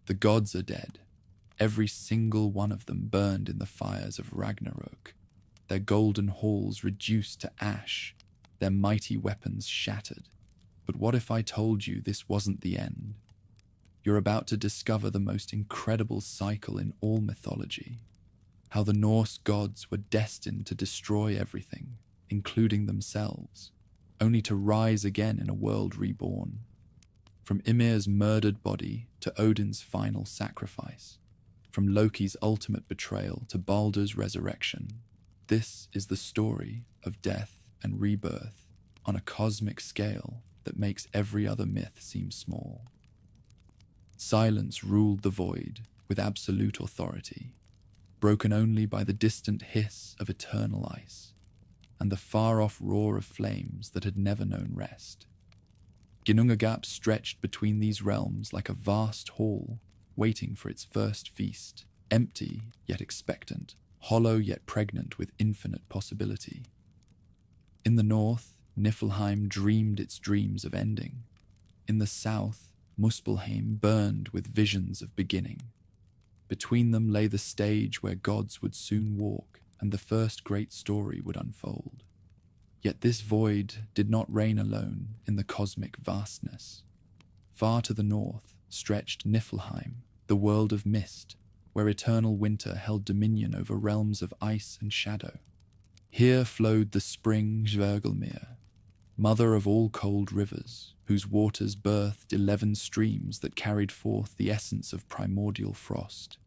The gods are dead, every single one of them burned in the fires of Ragnarök, their golden halls reduced to ash, their mighty weapons shattered. But what if I told you this wasn't the end? You're about to discover the most incredible cycle in all mythology, how the Norse gods were destined to destroy everything, including themselves, only to rise again in a world reborn. From Ymir's murdered body to Odin's final sacrifice, from Loki's ultimate betrayal to Baldur's resurrection, this is the story of death and rebirth on a cosmic scale that makes every other myth seem small. Silence ruled the void with absolute authority, broken only by the distant hiss of eternal ice and the far-off roar of flames that had never known rest. Ginnungagap stretched between these realms like a vast hall waiting for its first feast, empty yet expectant, hollow yet pregnant with infinite possibility. In the north, Niflheim dreamed its dreams of ending. In the south, Muspelheim burned with visions of beginning. Between them lay the stage where gods would soon walk and the first great story would unfold. Yet this void did not reign alone in the cosmic vastness. Far to the north stretched Niflheim, the world of mist, where eternal winter held dominion over realms of ice and shadow. Here flowed the spring Hvergelmir, mother of all cold rivers, whose waters birthed 11 streams that carried forth the essence of primordial frost.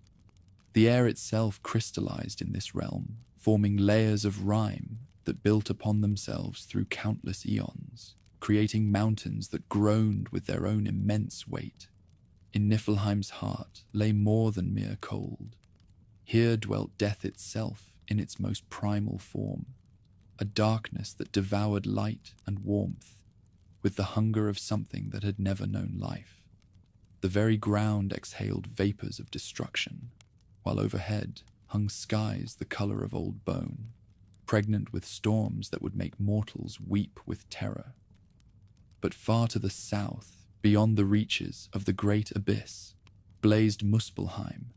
The air itself crystallized in this realm, forming layers of rime that built upon themselves through countless eons, creating mountains that groaned with their own immense weight. In Niflheim's heart lay more than mere cold. Here dwelt death itself in its most primal form, a darkness that devoured light and warmth, with the hunger of something that had never known life. The very ground exhaled vapors of destruction, while overhead hung skies the color of old bone, pregnant with storms that would make mortals weep with terror. But far to the south, beyond the reaches of the great abyss, blazed Muspelheim,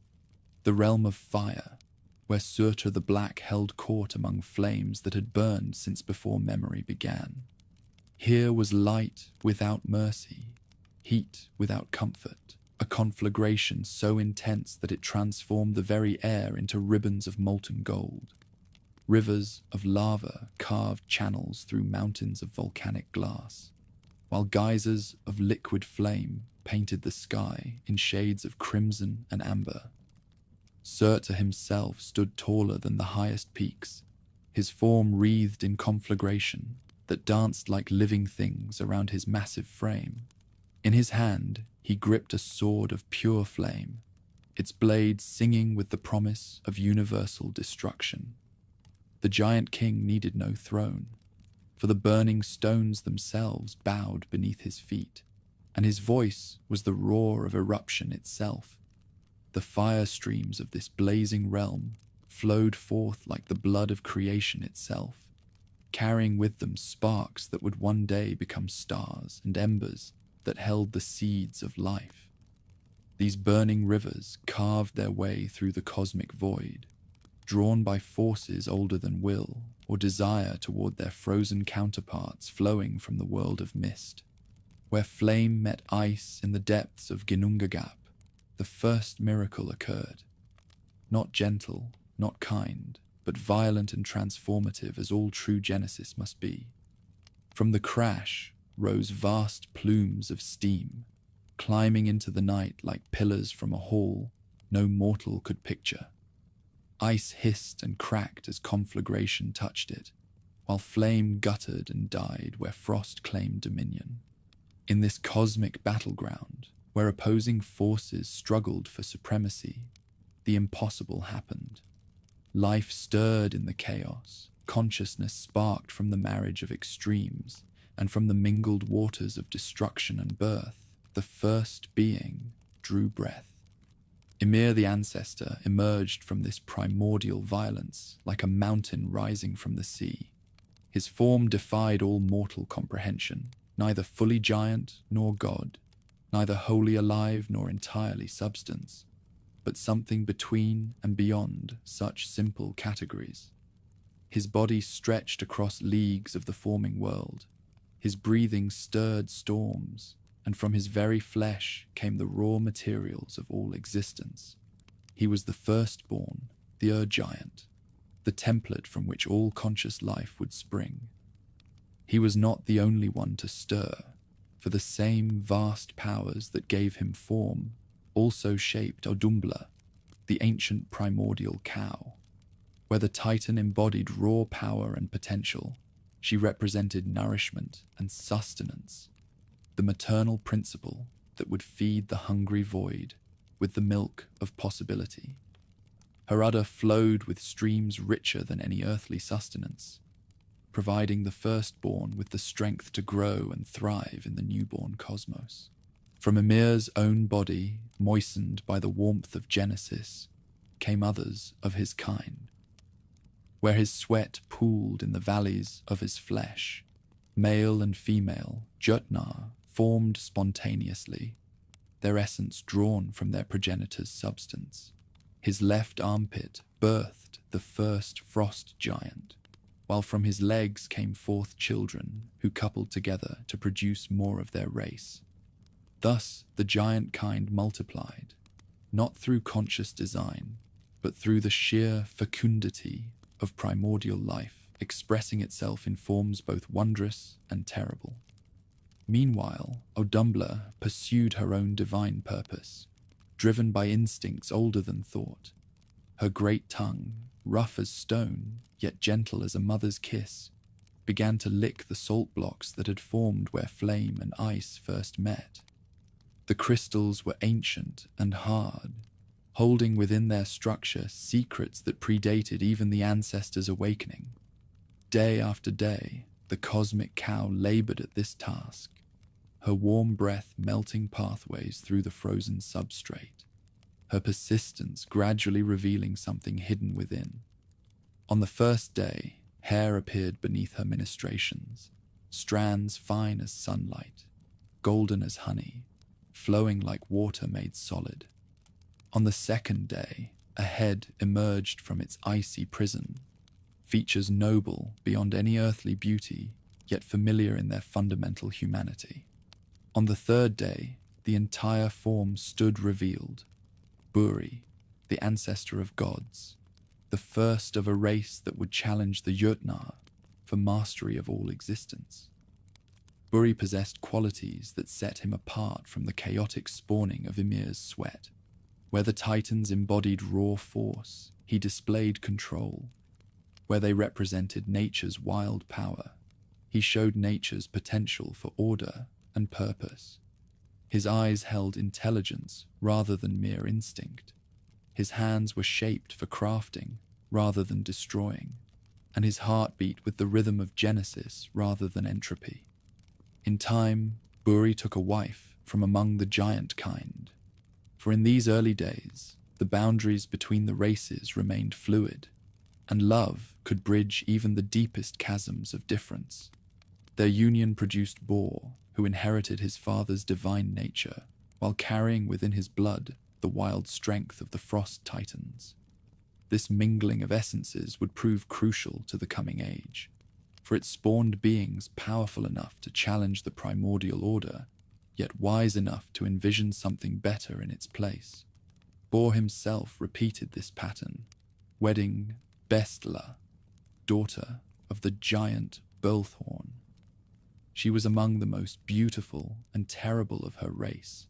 the realm of fire, where Surtur the Black held court among flames that had burned since before memory began. Here was light without mercy, heat without comfort, a conflagration so intense that it transformed the very air into ribbons of molten gold. Rivers of lava carved channels through mountains of volcanic glass, while geysers of liquid flame painted the sky in shades of crimson and amber. Surtur himself stood taller than the highest peaks, his form wreathed in conflagration that danced like living things around his massive frame. In his hand, he gripped a sword of pure flame, its blade singing with the promise of universal destruction. The giant king needed no throne, for the burning stones themselves bowed beneath his feet, and his voice was the roar of eruption itself. The fire streams of this blazing realm flowed forth like the blood of creation itself, carrying with them sparks that would one day become stars and embers that held the seeds of life. These burning rivers carved their way through the cosmic void, drawn by forces older than will or desire toward their frozen counterparts flowing from the world of mist. Where flame met ice in the depths of Ginnungagap, the first miracle occurred. Not gentle, not kind, but violent and transformative as all true Genesis must be. From the crash rose vast plumes of steam, climbing into the night like pillars from a hall no mortal could picture. Ice hissed and cracked as conflagration touched it, while flame guttered and died where frost claimed dominion. In this cosmic battleground, where opposing forces struggled for supremacy, the impossible happened. Life stirred in the chaos, consciousness sparked from the marriage of extremes, and from the mingled waters of destruction and birth, the first being drew breath. Ymir the ancestor emerged from this primordial violence like a mountain rising from the sea. His form defied all mortal comprehension, neither fully giant nor god. neither wholly alive nor entirely substance, but something between and beyond such simple categories. His body stretched across leagues of the forming world. His breathing stirred storms, and from his very flesh came the raw materials of all existence. He was the firstborn, the Ur-giant, the template from which all conscious life would spring. He was not the only one to stir, for the same vast powers that gave him form also shaped Odumbla, the ancient primordial cow. Where the Titan embodied raw power and potential, she represented nourishment and sustenance, the maternal principle that would feed the hungry void with the milk of possibility. Her udder flowed with streams richer than any earthly sustenance, providing the firstborn with the strength to grow and thrive in the newborn cosmos. From Ymir's own body, moistened by the warmth of Genesis, came others of his kind. Where his sweat pooled in the valleys of his flesh, male and female Jotnar formed spontaneously, their essence drawn from their progenitor's substance. His left armpit birthed the first frost giant, while from his legs came forth children who coupled together to produce more of their race. Thus the giant kind multiplied, not through conscious design, but through the sheer fecundity of primordial life expressing itself in forms both wondrous and terrible. Meanwhile, Odumbla pursued her own divine purpose, driven by instincts older than thought. Her great tongue, rough as stone, yet gentle as a mother's kiss, began to lick the salt blocks that had formed where flame and ice first met. The crystals were ancient and hard, holding within their structure secrets that predated even the ancestors' awakening. Day after day, the cosmic cow labored at this task, her warm breath melting pathways through the frozen substrate, her persistence gradually revealing something hidden within. On the first day, hair appeared beneath her ministrations, strands fine as sunlight, golden as honey, flowing like water made solid. On the second day, a head emerged from its icy prison, features noble beyond any earthly beauty, yet familiar in their fundamental humanity. On the third day, the entire form stood revealed. Buri, the ancestor of gods, the first of a race that would challenge the Jotnar for mastery of all existence. Buri possessed qualities that set him apart from the chaotic spawning of Ymir's sweat. Where the Titans embodied raw force, he displayed control. Where they represented nature's wild power, he showed nature's potential for order and purpose. His eyes held intelligence rather than mere instinct. His hands were shaped for crafting rather than destroying, and his heart beat with the rhythm of Genesis rather than entropy. In time, Buri took a wife from among the giant kind, for in these early days, the boundaries between the races remained fluid, and love could bridge even the deepest chasms of difference. Their union produced Bor, who inherited his father's divine nature, while carrying within his blood the wild strength of the Frost Titans. This mingling of essences would prove crucial to the coming age, for it spawned beings powerful enough to challenge the primordial order, yet wise enough to envision something better in its place. Bor himself repeated this pattern, wedding Bestla, daughter of the giant Bolthorn. She was among the most beautiful and terrible of her race,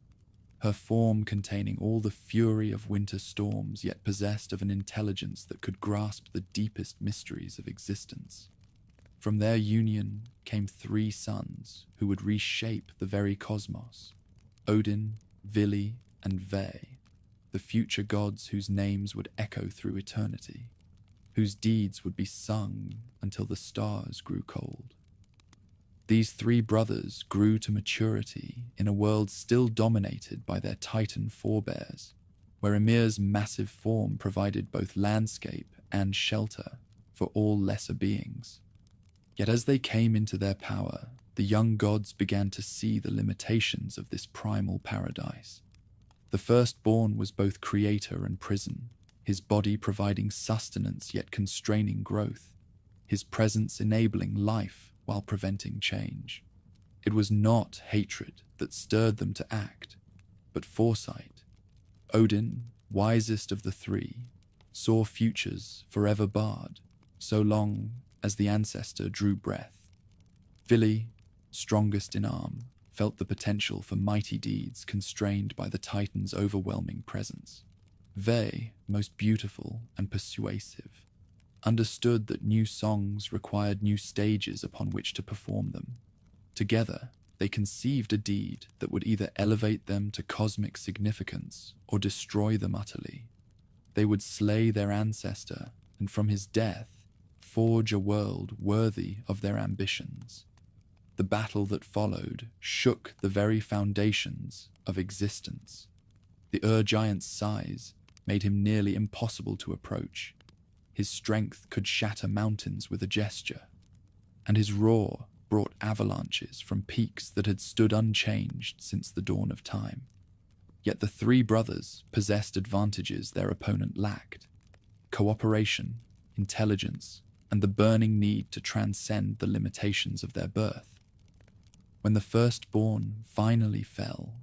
her form containing all the fury of winter storms, yet possessed of an intelligence that could grasp the deepest mysteries of existence. From their union came 3 sons who would reshape the very cosmos: Odin, Vili, and Ve, the future gods whose names would echo through eternity, whose deeds would be sung until the stars grew cold. These 3 brothers grew to maturity in a world still dominated by their Titan forebears, where Ymir's massive form provided both landscape and shelter for all lesser beings. Yet as they came into their power, the young gods began to see the limitations of this primal paradise. The firstborn was both creator and prison, his body providing sustenance yet constraining growth, his presence enabling life while preventing change. It was not hatred that stirred them to act, but foresight. Odin, wisest of the three, saw futures forever barred, so long as the ancestor drew breath. Vili, strongest in arm, felt the potential for mighty deeds constrained by the Titan's overwhelming presence. Ve, most beautiful and persuasive, understood that new songs required new stages upon which to perform them. Together, they conceived a deed that would either elevate them to cosmic significance or destroy them utterly. They would slay their ancestor and from his death forge a world worthy of their ambitions. The battle that followed shook the very foundations of existence. The Ur-giant's size made him nearly impossible to approach. His strength could shatter mountains with a gesture, and his roar brought avalanches from peaks that had stood unchanged since the dawn of time. Yet the three brothers possessed advantages their opponent lacked: cooperation, intelligence, and the burning need to transcend the limitations of their birth. When the firstborn finally fell,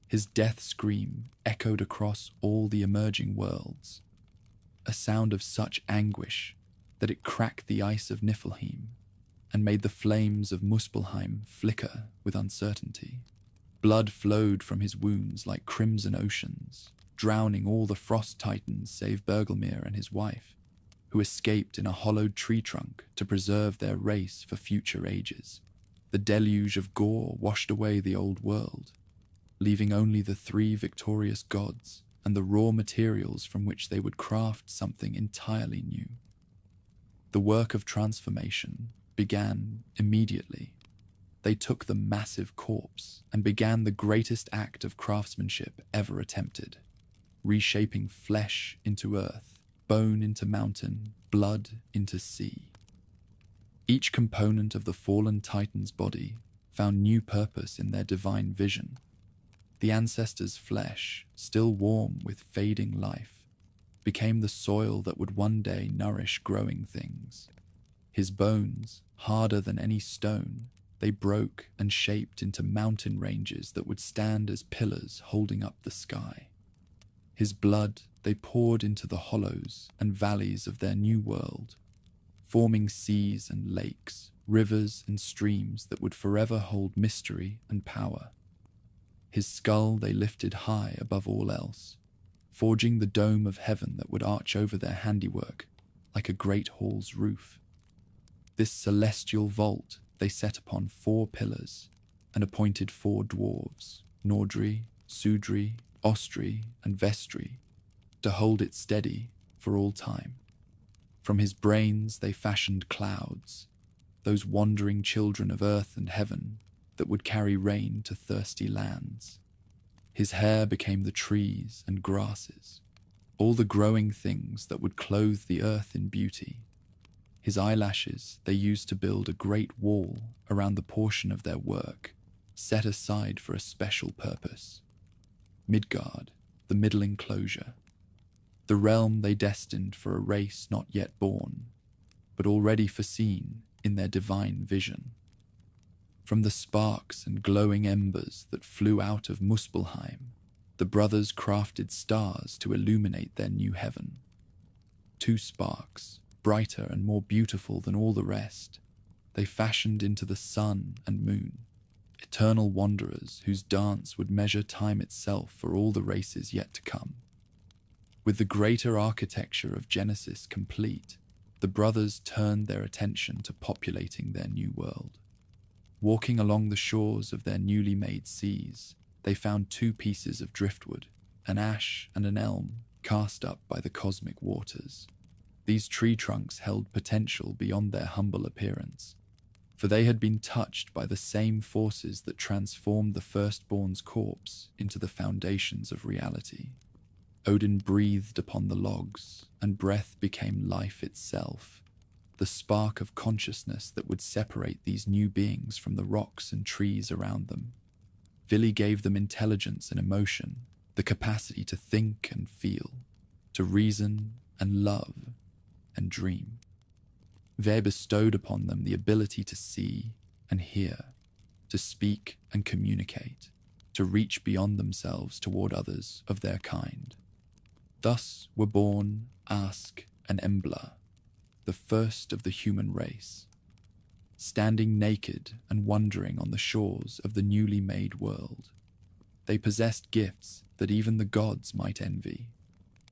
his death scream echoed across all the emerging worlds, a sound of such anguish that it cracked the ice of Niflheim and made the flames of Muspelheim flicker with uncertainty. Blood flowed from his wounds like crimson oceans, drowning all the frost titans save Bergelmir and his wife, who escaped in a hollowed tree trunk to preserve their race for future ages. The deluge of gore washed away the old world, leaving only the three victorious gods and the raw materials from which they would craft something entirely new. The work of transformation began immediately. They took the massive corpse and began the greatest act of craftsmanship ever attempted, reshaping flesh into earth, bone into mountain, blood into sea. Each component of the fallen Titan's body found new purpose in their divine vision. The ancestor's flesh, still warm with fading life, became the soil that would one day nourish growing things. His bones, harder than any stone, they broke and shaped into mountain ranges that would stand as pillars holding up the sky. His blood they poured into the hollows and valleys of their new world, forming seas and lakes, rivers and streams that would forever hold mystery and power. His skull they lifted high above all else, forging the dome of heaven that would arch over their handiwork like a great hall's roof. This celestial vault they set upon 4 pillars and appointed 4 dwarves, Nordri, Sudri, Ostri, and Vestri, to hold it steady for all time. From his brains they fashioned clouds, those wandering children of earth and heaven that would carry rain to thirsty lands. His hair became the trees and grasses, all the growing things that would clothe the earth in beauty. His eyelashes they used to build a great wall around the portion of their work set aside for a special purpose: Midgard, the middle enclosure, the realm they destined for a race not yet born, but already foreseen in their divine vision. From the sparks and glowing embers that flew out of Muspelheim, the brothers crafted stars to illuminate their new heaven. 2 sparks, brighter and more beautiful than all the rest, they fashioned into the sun and moon, eternal wanderers whose dance would measure time itself for all the races yet to come. With the greater architecture of Genesis complete, the brothers turned their attention to populating their new world. Walking along the shores of their newly made seas, they found 2 pieces of driftwood, an ash and an elm, cast up by the cosmic waters. These tree trunks held potential beyond their humble appearance, for they had been touched by the same forces that transformed the firstborn's corpse into the foundations of reality. Odin breathed upon the logs, and breath became life itself. the spark of consciousness that would separate these new beings from the rocks and trees around them. Vili gave them intelligence and emotion, the capacity to think and feel, to reason and love and dream. Ve bestowed upon them the ability to see and hear, to speak and communicate, to reach beyond themselves toward others of their kind. Thus were born Ask and Embla, the first of the human race, standing naked and wandering on the shores of the newly made world. They possessed gifts that even the gods might envy: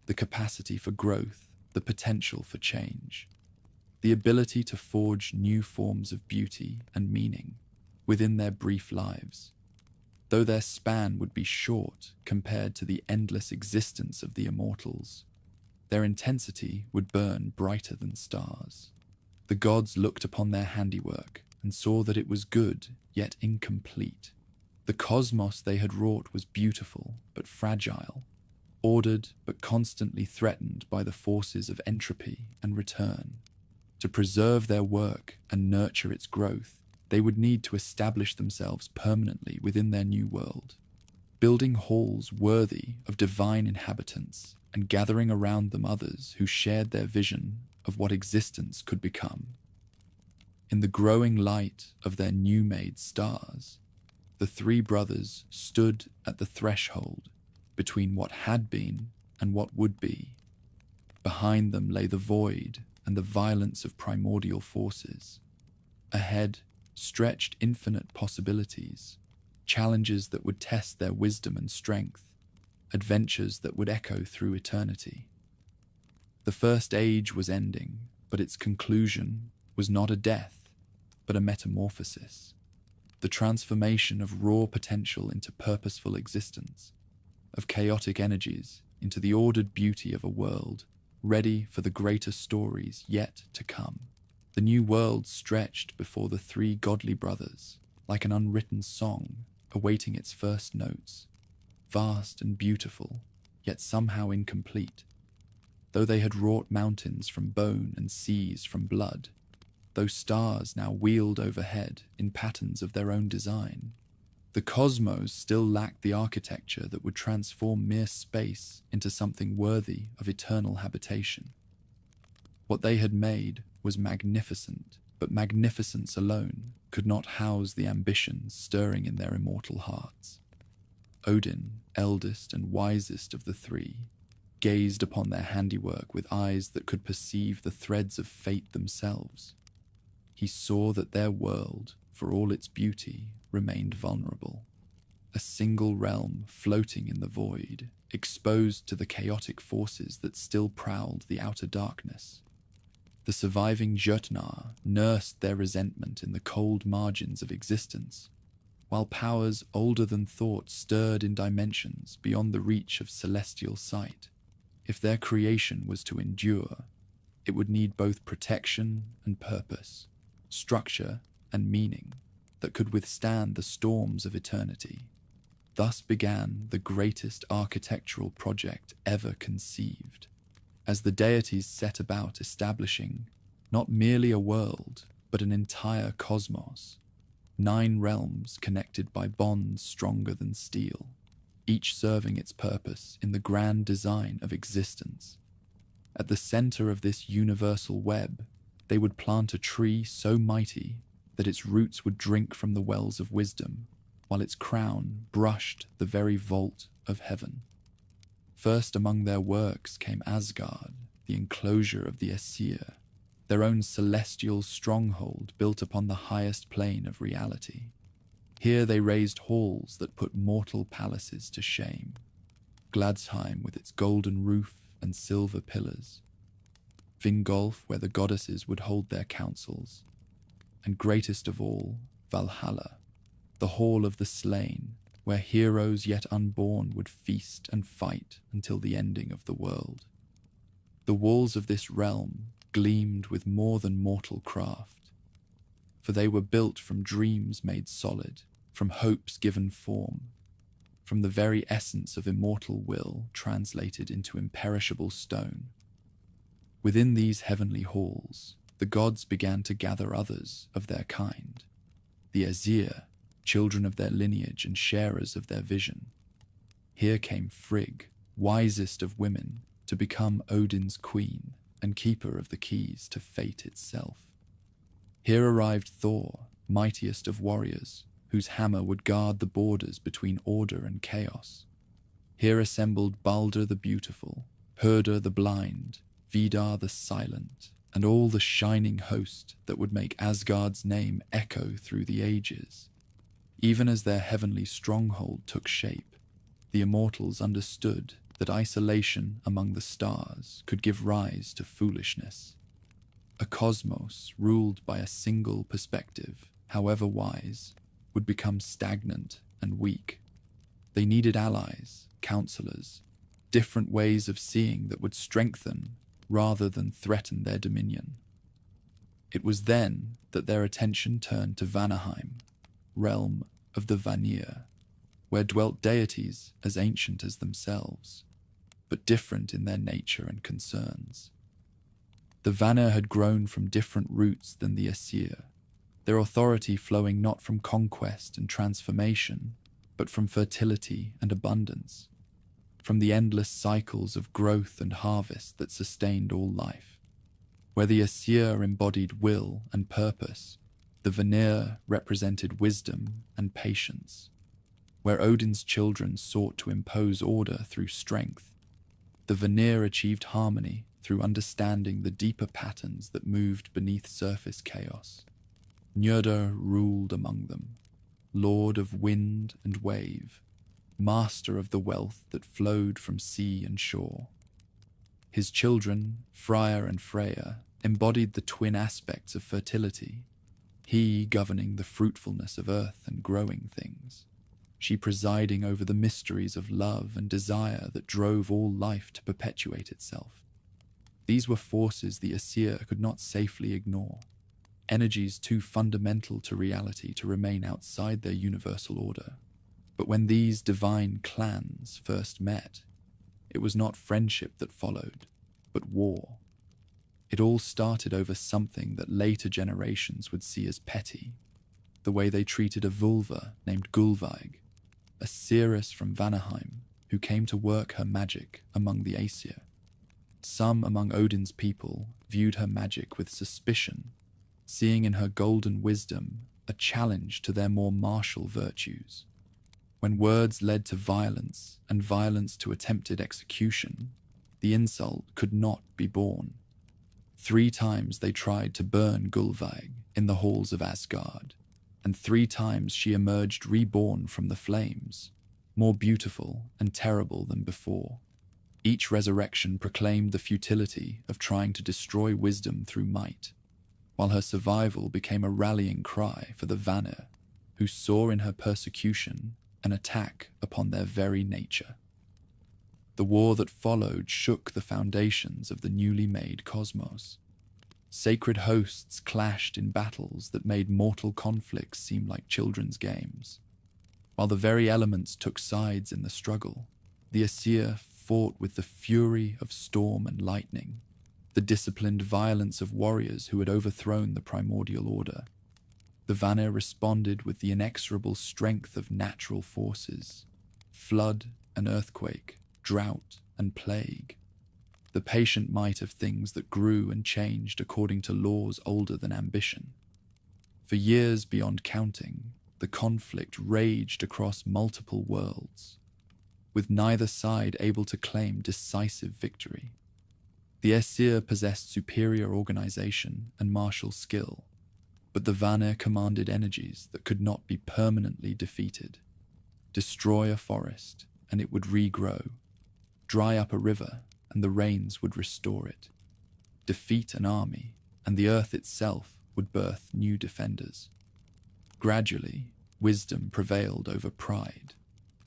the capacity for growth, the potential for change, the ability to forge new forms of beauty and meaning within their brief lives. Though their span would be short compared to the endless existence of the immortals, their intensity would burn brighter than stars. The gods looked upon their handiwork and saw that it was good yet incomplete. The cosmos they had wrought was beautiful but fragile, ordered but constantly threatened by the forces of entropy and return. To preserve their work and nurture its growth, they would need to establish themselves permanently within their new world, building halls worthy of divine inhabitants and gathering around them others who shared their vision of what existence could become. In the growing light of their new-made stars, the three brothers stood at the threshold between what had been and what would be. Behind them lay the void and the violence of primordial forces. Ahead stretched infinite possibilities, challenges that would test their wisdom and strength, adventures that would echo through eternity. The first age was ending, but its conclusion was not a death, but a metamorphosis, the transformation of raw potential into purposeful existence, of chaotic energies into the ordered beauty of a world ready for the greater stories yet to come. The new world stretched before the three godly brothers like an unwritten song awaiting its first notes, vast and beautiful, yet somehow incomplete. Though they had wrought mountains from bone and seas from blood, those stars now wheeled overhead in patterns of their own design, the cosmos still lacked the architecture that would transform mere space into something worthy of eternal habitation. What they had made was magnificent, but magnificence alone could not house the ambitions stirring in their immortal hearts. Odin, eldest and wisest of the three, gazed upon their handiwork with eyes that could perceive the threads of fate themselves. He saw that their world, for all its beauty, remained vulnerable, a single realm floating in the void, exposed to the chaotic forces that still prowled the outer darkness. The surviving Jötnar nursed their resentment in the cold margins of existence, while powers older than thought stirred in dimensions beyond the reach of celestial sight. If their creation was to endure, it would need both protection and purpose, structure and meaning that could withstand the storms of eternity. Thus began the greatest architectural project ever conceived, as the deities set about establishing not merely a world, but an entire cosmos, 9 realms connected by bonds stronger than steel, each serving its purpose in the grand design of existence. At the center of this universal web, they would plant a tree so mighty that its roots would drink from the wells of wisdom, while its crown brushed the very vault of heaven. First among their works came Asgard, the enclosure of the Aesir, their own celestial stronghold built upon the highest plane of reality. Here they raised halls that put mortal palaces to shame. Gladsheim with its golden roof and silver pillars, Vingolf where the goddesses would hold their councils, and greatest of all, Valhalla, the hall of the slain, where heroes yet unborn would feast and fight until the ending of the world. The walls of this realm gleamed with more than mortal craft, for they were built from dreams made solid, from hopes given form, from the very essence of immortal will translated into imperishable stone. Within these heavenly halls, the gods began to gather others of their kind, the Aesir, children of their lineage and sharers of their vision. Here came Frigg, wisest of women, to become Odin's queen and keeper of the keys to fate itself. Here arrived Thor, mightiest of warriors, whose hammer would guard the borders between order and chaos. Here assembled Balder the Beautiful, Herder the Blind, Vidar the Silent, and all the shining host that would make Asgard's name echo through the ages. Even as their heavenly stronghold took shape, the immortals understood that isolation among the stars could give rise to foolishness. A cosmos ruled by a single perspective, however wise, would become stagnant and weak. They needed allies, counselors, different ways of seeing that would strengthen rather than threaten their dominion. It was then that their attention turned to Vanaheim, realm of the Vanir, where dwelt deities as ancient as themselves, but different in their nature and concerns. The Vanir had grown from different roots than the Aesir, their authority flowing not from conquest and transformation, but from fertility and abundance, from the endless cycles of growth and harvest that sustained all life. Where the Aesir embodied will and purpose, the Vanir represented wisdom and patience. Where Odin's children sought to impose order through strength, the Vanir achieved harmony through understanding the deeper patterns that moved beneath surface chaos. Njörður ruled among them, lord of wind and wave, master of the wealth that flowed from sea and shore. His children, Freyr and Freyja, embodied the twin aspects of fertility, he governing the fruitfulness of earth and growing things, she presiding over the mysteries of love and desire that drove all life to perpetuate itself. These were forces the Aesir could not safely ignore, energies too fundamental to reality to remain outside their universal order. But when these divine clans first met, it was not friendship that followed, but war. It all started over something that later generations would see as petty, the way they treated a vulva named Gullveig, a seeress from Vanaheim who came to work her magic among the Aesir. Some among Odin's people viewed her magic with suspicion, seeing in her golden wisdom a challenge to their more martial virtues. When words led to violence and violence to attempted execution, the insult could not be borne. 3 times they tried to burn Gullveig in the halls of Asgard, and 3 times she emerged reborn from the flames, more beautiful and terrible than before. Each resurrection proclaimed the futility of trying to destroy wisdom through might, while her survival became a rallying cry for the Vanir, who saw in her persecution an attack upon their very nature. The war that followed shook the foundations of the newly made cosmos. Sacred hosts clashed in battles that made mortal conflicts seem like children's games. While the very elements took sides in the struggle, the Aesir fought with the fury of storm and lightning, the disciplined violence of warriors who had overthrown the primordial order. The Vanir responded with the inexorable strength of natural forces, flood and earthquake, drought and plague, the patient might of things that grew and changed according to laws older than ambition. For years beyond counting, the conflict raged across multiple worlds, with neither side able to claim decisive victory. The Aesir possessed superior organization and martial skill, but the Vanir commanded energies that could not be permanently defeated. Destroy a forest, and it would regrow. Dry up a river, and the rains would restore it. Defeat an army, and the earth itself would birth new defenders. Gradually, wisdom prevailed over pride,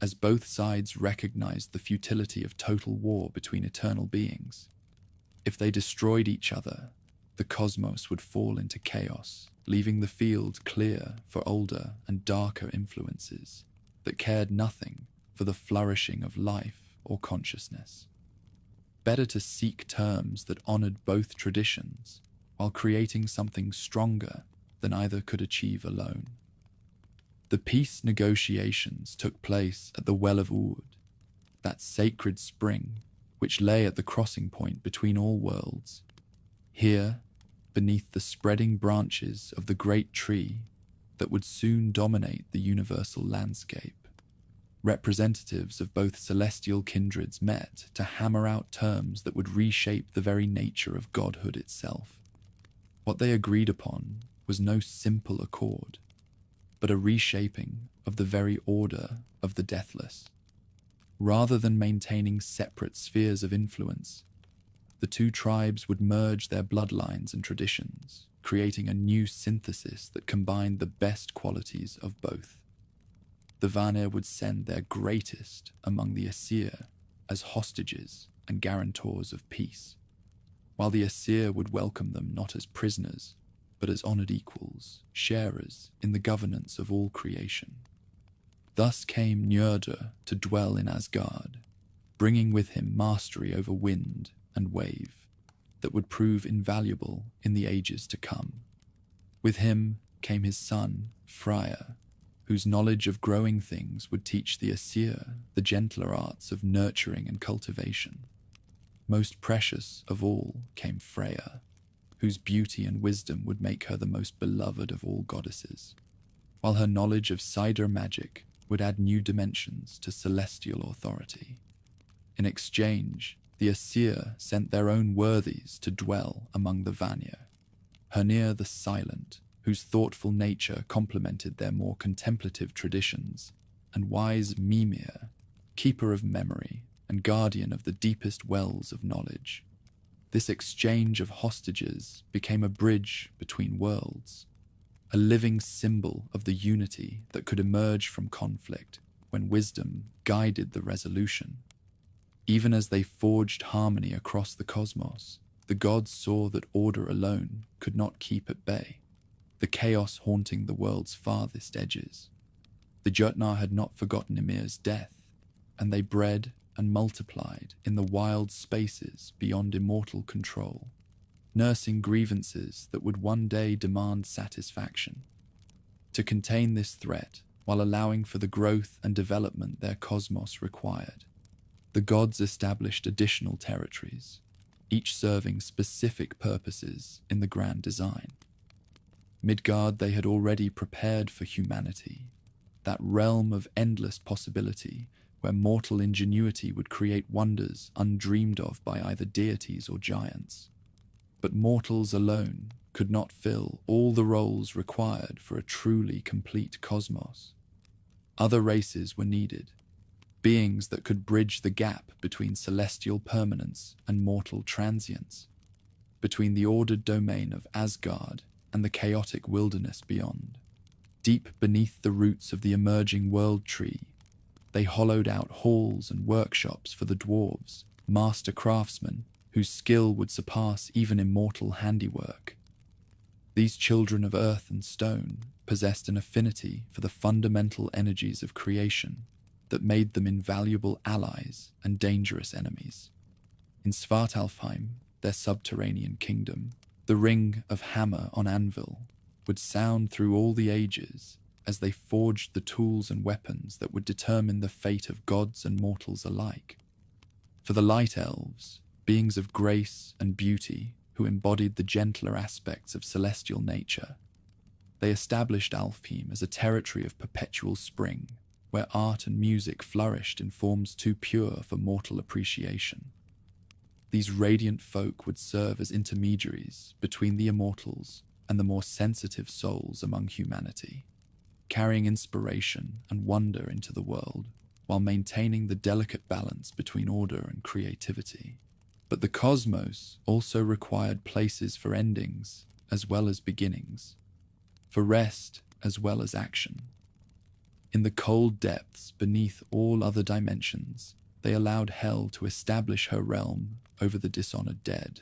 as both sides recognized the futility of total war between eternal beings. If they destroyed each other, the cosmos would fall into chaos, leaving the field clear for older and darker influences that cared nothing for the flourishing of life or consciousness. Better to seek terms that honored both traditions, while creating something stronger than either could achieve alone. The peace negotiations took place at the Well of Urd, that sacred spring which lay at the crossing point between all worlds. Here, beneath the spreading branches of the great tree that would soon dominate the universal landscape, representatives of both celestial kindreds met to hammer out terms that would reshape the very nature of godhood itself. What they agreed upon was no simple accord, but a reshaping of the very order of the deathless. Rather than maintaining separate spheres of influence, the two tribes would merge their bloodlines and traditions, creating a new synthesis that combined the best qualities of both. The Vanir would send their greatest among the Aesir as hostages and guarantors of peace, while the Aesir would welcome them not as prisoners, but as honored equals, sharers in the governance of all creation. Thus came Njörður to dwell in Asgard, bringing with him mastery over wind and wave that would prove invaluable in the ages to come. With him came his son, Freyr, whose knowledge of growing things would teach the Aesir the gentler arts of nurturing and cultivation. Most precious of all came Freya, whose beauty and wisdom would make her the most beloved of all goddesses, while her knowledge of cider magic would add new dimensions to celestial authority. In exchange, the Aesir sent their own worthies to dwell among the Vanir, Hönir the Silent, whose thoughtful nature complemented their more contemplative traditions, and wise Mimir, keeper of memory and guardian of the deepest wells of knowledge. This exchange of hostages became a bridge between worlds, a living symbol of the unity that could emerge from conflict when wisdom guided the resolution. Even as they forged harmony across the cosmos, the gods saw that order alone could not keep at bay the chaos haunting the world's farthest edges. The Jötnar had not forgotten Ymir's death, and they bred and multiplied in the wild spaces beyond immortal control, nursing grievances that would one day demand satisfaction. To contain this threat, while allowing for the growth and development their cosmos required, the gods established additional territories, each serving specific purposes in the grand design. Midgard they had already prepared for humanity, that realm of endless possibility where mortal ingenuity would create wonders undreamed of by either deities or giants. But mortals alone could not fill all the roles required for a truly complete cosmos. Other races were needed, beings that could bridge the gap between celestial permanence and mortal transience, between the ordered domain of Asgard and the chaotic wilderness beyond. Deep beneath the roots of the emerging world tree, they hollowed out halls and workshops for the dwarves, master craftsmen whose skill would surpass even immortal handiwork. These children of earth and stone possessed an affinity for the fundamental energies of creation that made them invaluable allies and dangerous enemies. In Svartalfheim, their subterranean kingdom, the ring of hammer on anvil would sound through all the ages as they forged the tools and weapons that would determine the fate of gods and mortals alike. For the light elves, beings of grace and beauty who embodied the gentler aspects of celestial nature, they established Alfheim as a territory of perpetual spring, where art and music flourished in forms too pure for mortal appreciation. These radiant folk would serve as intermediaries between the immortals and the more sensitive souls among humanity, carrying inspiration and wonder into the world while maintaining the delicate balance between order and creativity. But the cosmos also required places for endings as well as beginnings, for rest as well as action. In the cold depths beneath all other dimensions, they allowed Hel to establish her realm over the dishonored dead,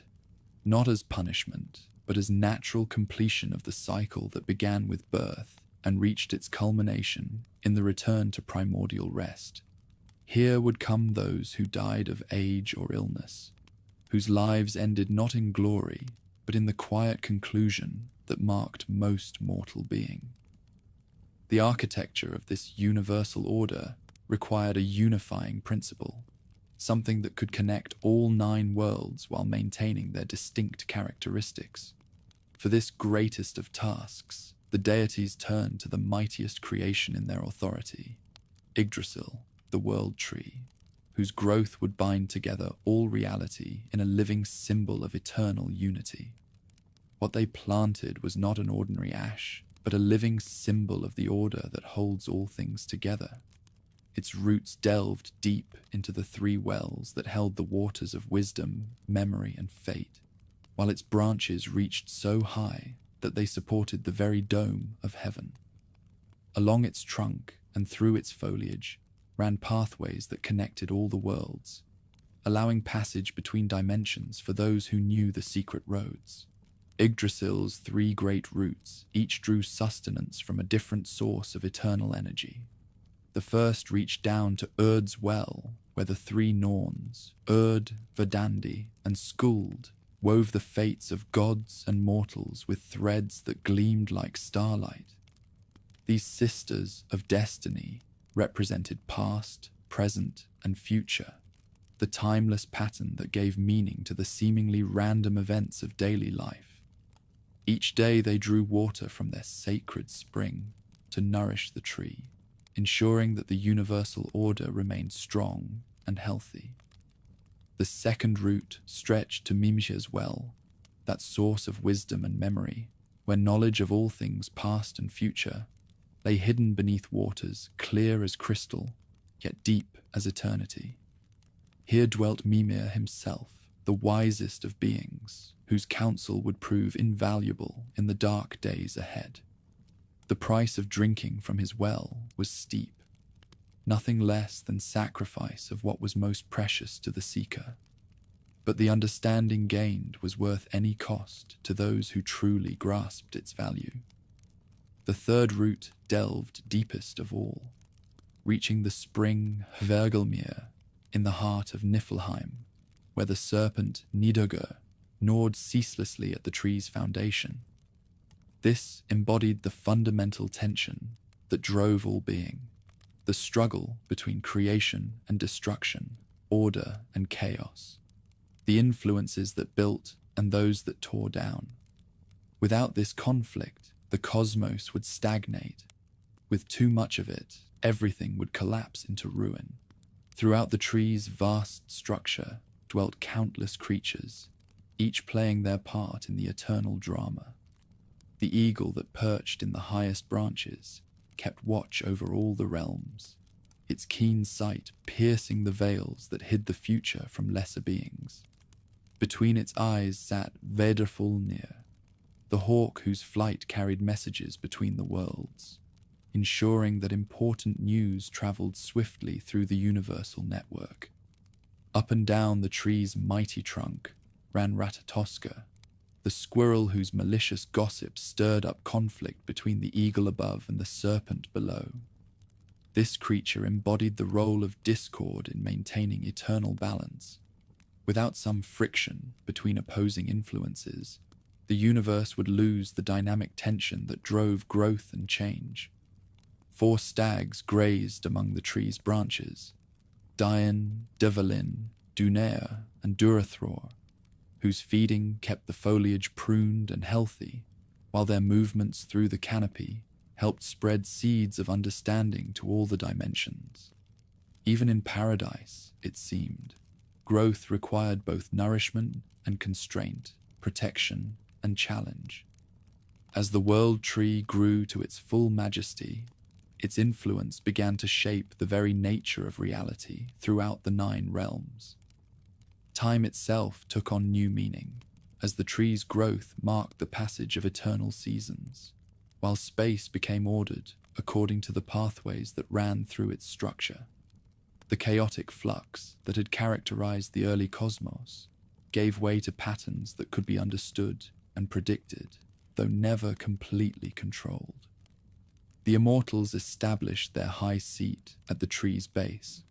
not as punishment, but as natural completion of the cycle that began with birth and reached its culmination in the return to primordial rest. Here would come those who died of age or illness, whose lives ended not in glory, but in the quiet conclusion that marked most mortal being. The architecture of this universal order required a unifying principle, something that could connect all 9 worlds while maintaining their distinct characteristics. For this greatest of tasks, the deities turned to the mightiest creation in their authority, Yggdrasil, the World Tree, whose growth would bind together all reality in a living symbol of eternal unity. What they planted was not an ordinary ash, but a living symbol of the order that holds all things together. Its roots delved deep into the 3 wells that held the waters of wisdom, memory, and fate, while its branches reached so high that they supported the very dome of heaven. Along its trunk and through its foliage ran pathways that connected all the worlds, allowing passage between dimensions for those who knew the secret roads. Yggdrasil's 3 great roots each drew sustenance from a different source of eternal energy. The first reached down to Urd's well, where the 3 Norns, Urd, Verdandi, and Skuld, wove the fates of gods and mortals with threads that gleamed like starlight. These sisters of destiny represented past, present, and future, the timeless pattern that gave meaning to the seemingly random events of daily life. Each day they drew water from their sacred spring to nourish the tree, ensuring that the universal order remained strong and healthy. The second root stretched to Mimja's well, that source of wisdom and memory, where knowledge of all things past and future lay hidden beneath waters clear as crystal, yet deep as eternity. Here dwelt Mimir himself, the wisest of beings, whose counsel would prove invaluable in the dark days ahead. The price of drinking from his well was steep, nothing less than sacrifice of what was most precious to the seeker. But the understanding gained was worth any cost to those who truly grasped its value. The third route delved deepest of all, reaching the spring Hvergelmir in the heart of Niflheim, where the serpent Nidogr gnawed ceaselessly at the tree's foundation. This embodied the fundamental tension that drove all being, the struggle between creation and destruction, order and chaos, the influences that built and those that tore down. Without this conflict, the cosmos would stagnate. With too much of it, everything would collapse into ruin. Throughout the tree's vast structure dwelt countless creatures, each playing their part in the eternal drama. The eagle that perched in the highest branches kept watch over all the realms, its keen sight piercing the veils that hid the future from lesser beings. Between its eyes sat Vedrfolnir, the hawk whose flight carried messages between the worlds, ensuring that important news traveled swiftly through the universal network. Up and down the tree's mighty trunk ran Ratatoska, the squirrel whose malicious gossip stirred up conflict between the eagle above and the serpent below. This creature embodied the role of discord in maintaining eternal balance. Without some friction between opposing influences, the universe would lose the dynamic tension that drove growth and change. 4 stags grazed among the tree's branches, Dian, Devalin, Dunea, and Durathror, whose feeding kept the foliage pruned and healthy, while their movements through the canopy helped spread seeds of understanding to all the dimensions. Even in paradise, it seemed, growth required both nourishment and constraint, protection and challenge. As the world tree grew to its full majesty, its influence began to shape the very nature of reality throughout the 9 realms. Time itself took on new meaning, as the tree's growth marked the passage of eternal seasons, while space became ordered according to the pathways that ran through its structure. The chaotic flux that had characterized the early cosmos gave way to patterns that could be understood and predicted, though never completely controlled. The immortals established their high seat at the tree's base,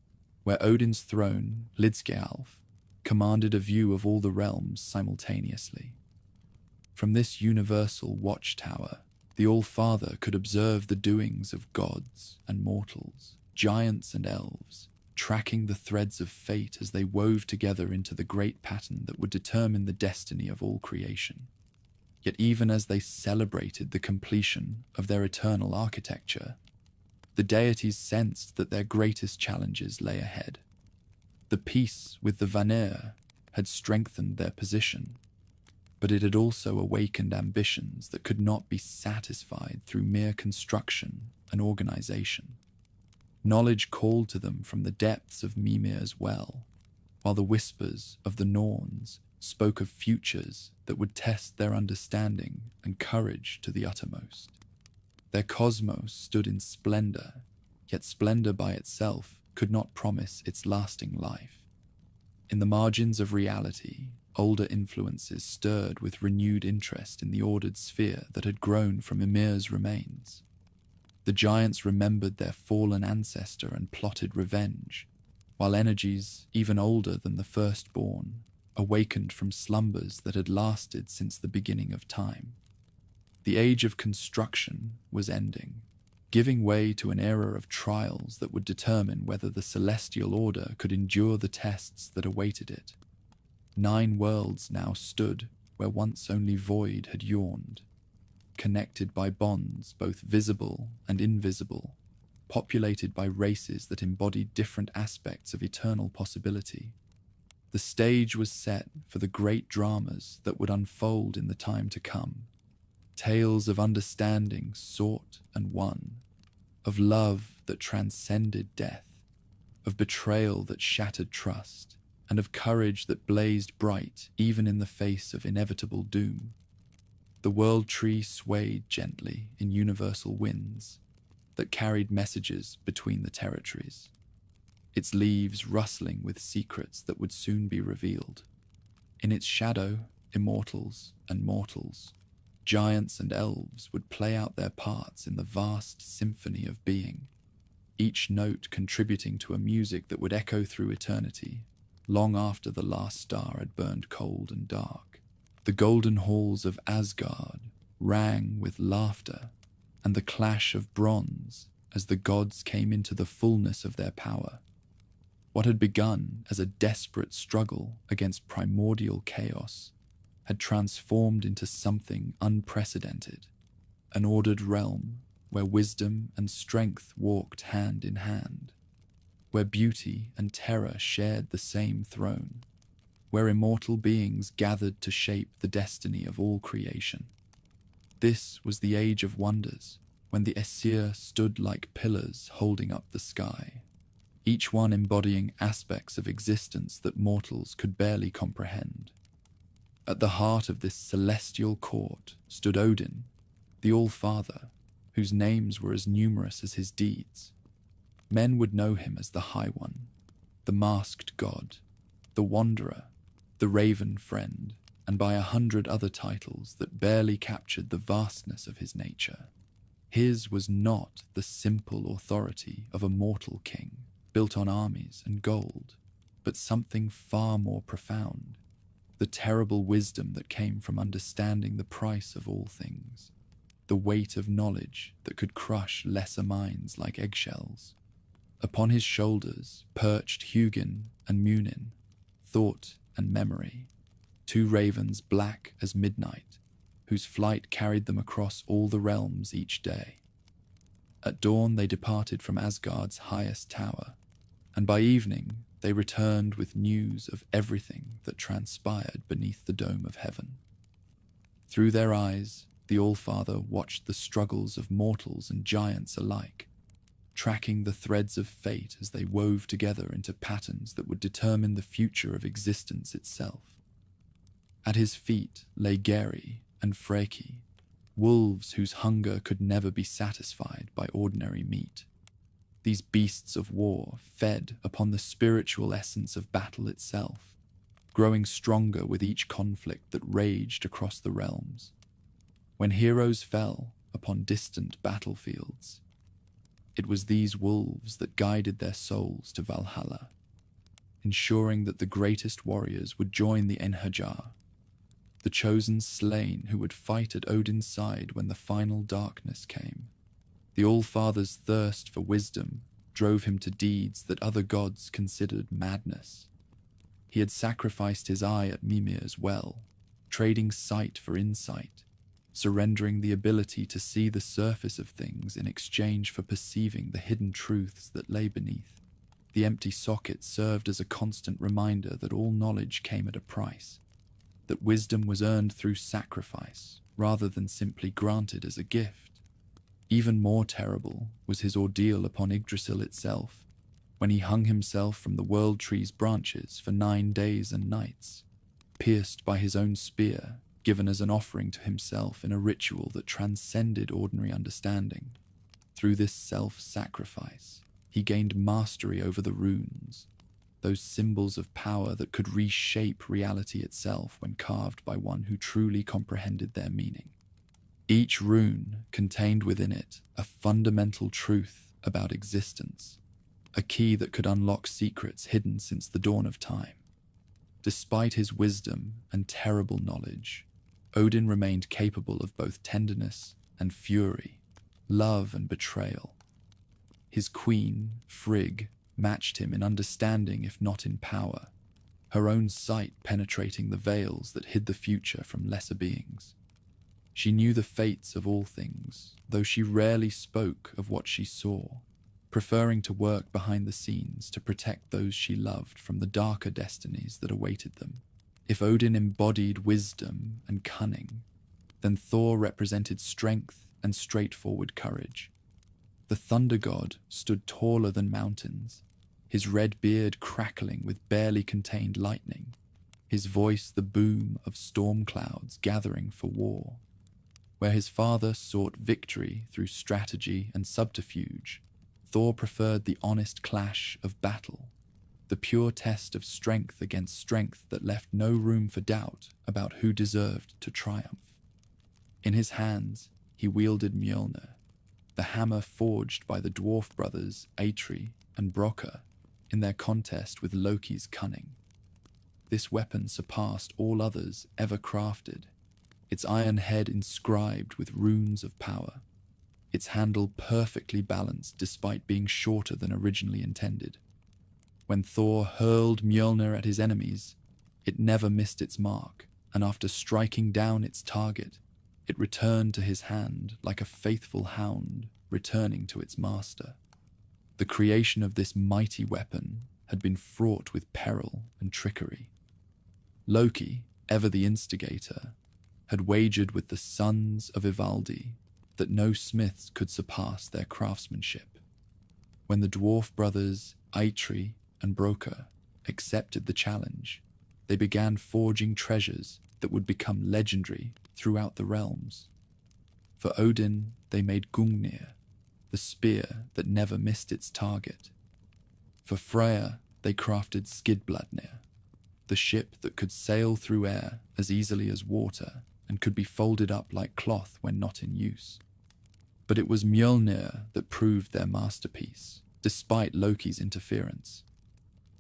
where Odin's throne, Lidskealf, commanded a view of all the realms simultaneously. From this universal watchtower, the All-Father could observe the doings of gods and mortals, giants and elves, tracking the threads of fate as they wove together into the great pattern that would determine the destiny of all creation. Yet even as they celebrated the completion of their eternal architecture, the deities sensed that their greatest challenges lay ahead. The peace with the Vanir had strengthened their position, but it had also awakened ambitions that could not be satisfied through mere construction and organization. Knowledge called to them from the depths of Mimir's well, while the whispers of the Norns spoke of futures that would test their understanding and courage to the uttermost. Their cosmos stood in splendor, yet splendor by itself could not promise its lasting life. In the margins of reality, older influences stirred with renewed interest in the ordered sphere that had grown from Ymir's remains. The giants remembered their fallen ancestor and plotted revenge, while energies even older than the firstborn awakened from slumbers that had lasted since the beginning of time. The age of construction was ending, giving way to an era of trials that would determine whether the celestial order could endure the tests that awaited it. 9 worlds now stood where once only void had yawned, connected by bonds both visible and invisible, populated by races that embodied different aspects of eternal possibility. The stage was set for the great dramas that would unfold in the time to come. Tales of understanding sought and won, of love that transcended death, of betrayal that shattered trust, and of courage that blazed bright even in the face of inevitable doom. The world tree swayed gently in universal winds that carried messages between the territories, its leaves rustling with secrets that would soon be revealed. In its shadow, immortals and mortals, giants and elves would play out their parts in the vast symphony of being, each note contributing to a music that would echo through eternity, long after the last star had burned cold and dark. The golden halls of Asgard rang with laughter and the clash of bronze as the gods came into the fullness of their power. What had begun as a desperate struggle against primordial chaos had transformed into something unprecedented, an ordered realm where wisdom and strength walked hand in hand, where beauty and terror shared the same throne, where immortal beings gathered to shape the destiny of all creation. This was the age of wonders, when the Aesir stood like pillars holding up the sky, each one embodying aspects of existence that mortals could barely comprehend. At the heart of this celestial court stood Odin, the All-Father, whose names were as numerous as his deeds. Men would know him as the High One, the Masked God, the Wanderer, the Raven Friend, and by 100 other titles that barely captured the vastness of his nature. His was not the simple authority of a mortal king, built on armies and gold, but something far more profound, the terrible wisdom that came from understanding the price of all things, the weight of knowledge that could crush lesser minds like eggshells. Upon his shoulders perched Hugin and Munin, thought and memory, 2 ravens black as midnight, whose flight carried them across all the realms each day. At dawn they departed from Asgard's highest tower, and by evening they returned with news of everything that transpired beneath the dome of heaven. Through their eyes, the All-Father watched the struggles of mortals and giants alike, tracking the threads of fate as they wove together into patterns that would determine the future of existence itself. At his feet lay Geri and Freki, wolves whose hunger could never be satisfied by ordinary meat. These beasts of war fed upon the spiritual essence of battle itself, growing stronger with each conflict that raged across the realms. When heroes fell upon distant battlefields, it was these wolves that guided their souls to Valhalla, ensuring that the greatest warriors would join the Einherjar, the chosen slain who would fight at Odin's side when the final darkness came. The All-Father's thirst for wisdom drove him to deeds that other gods considered madness. He had sacrificed his eye at Mimir's well, trading sight for insight, surrendering the ability to see the surface of things in exchange for perceiving the hidden truths that lay beneath. The empty socket served as a constant reminder that all knowledge came at a price, that wisdom was earned through sacrifice rather than simply granted as a gift. Even more terrible was his ordeal upon Yggdrasil itself, when he hung himself from the World Tree's branches for 9 days and nights, pierced by his own spear, given as an offering to himself in a ritual that transcended ordinary understanding. Through this self-sacrifice, he gained mastery over the runes, those symbols of power that could reshape reality itself when carved by one who truly comprehended their meaning. Each rune contained within it a fundamental truth about existence, a key that could unlock secrets hidden since the dawn of time. Despite his wisdom and terrible knowledge, Odin remained capable of both tenderness and fury, love and betrayal. His queen, Frigg, matched him in understanding if not in power, her own sight penetrating the veils that hid the future from lesser beings. She knew the fates of all things, though she rarely spoke of what she saw, preferring to work behind the scenes to protect those she loved from the darker destinies that awaited them. If Odin embodied wisdom and cunning, then Thor represented strength and straightforward courage. The thunder god stood taller than mountains, his red beard crackling with barely contained lightning, his voice the boom of storm clouds gathering for war. Where his father sought victory through strategy and subterfuge, Thor preferred the honest clash of battle, the pure test of strength against strength that left no room for doubt about who deserved to triumph. In his hands, he wielded Mjolnir, the hammer forged by the dwarf brothers Atri and Brokkr in their contest with Loki's cunning. This weapon surpassed all others ever crafted, its iron head inscribed with runes of power, its handle perfectly balanced despite being shorter than originally intended. When Thor hurled Mjolnir at his enemies, it never missed its mark, and after striking down its target, it returned to his hand like a faithful hound returning to its master. The creation of this mighty weapon had been fraught with peril and trickery. Loki, ever the instigator, had wagered with the sons of Ivaldi that no smiths could surpass their craftsmanship. When the dwarf brothers Atri and Brokkr accepted the challenge, they began forging treasures that would become legendary throughout the realms. For Odin, they made Gungnir, the spear that never missed its target. For Freya, they crafted Skidbladnir, the ship that could sail through air as easily as water and could be folded up like cloth when not in use. But it was Mjolnir that proved their masterpiece, despite Loki's interference.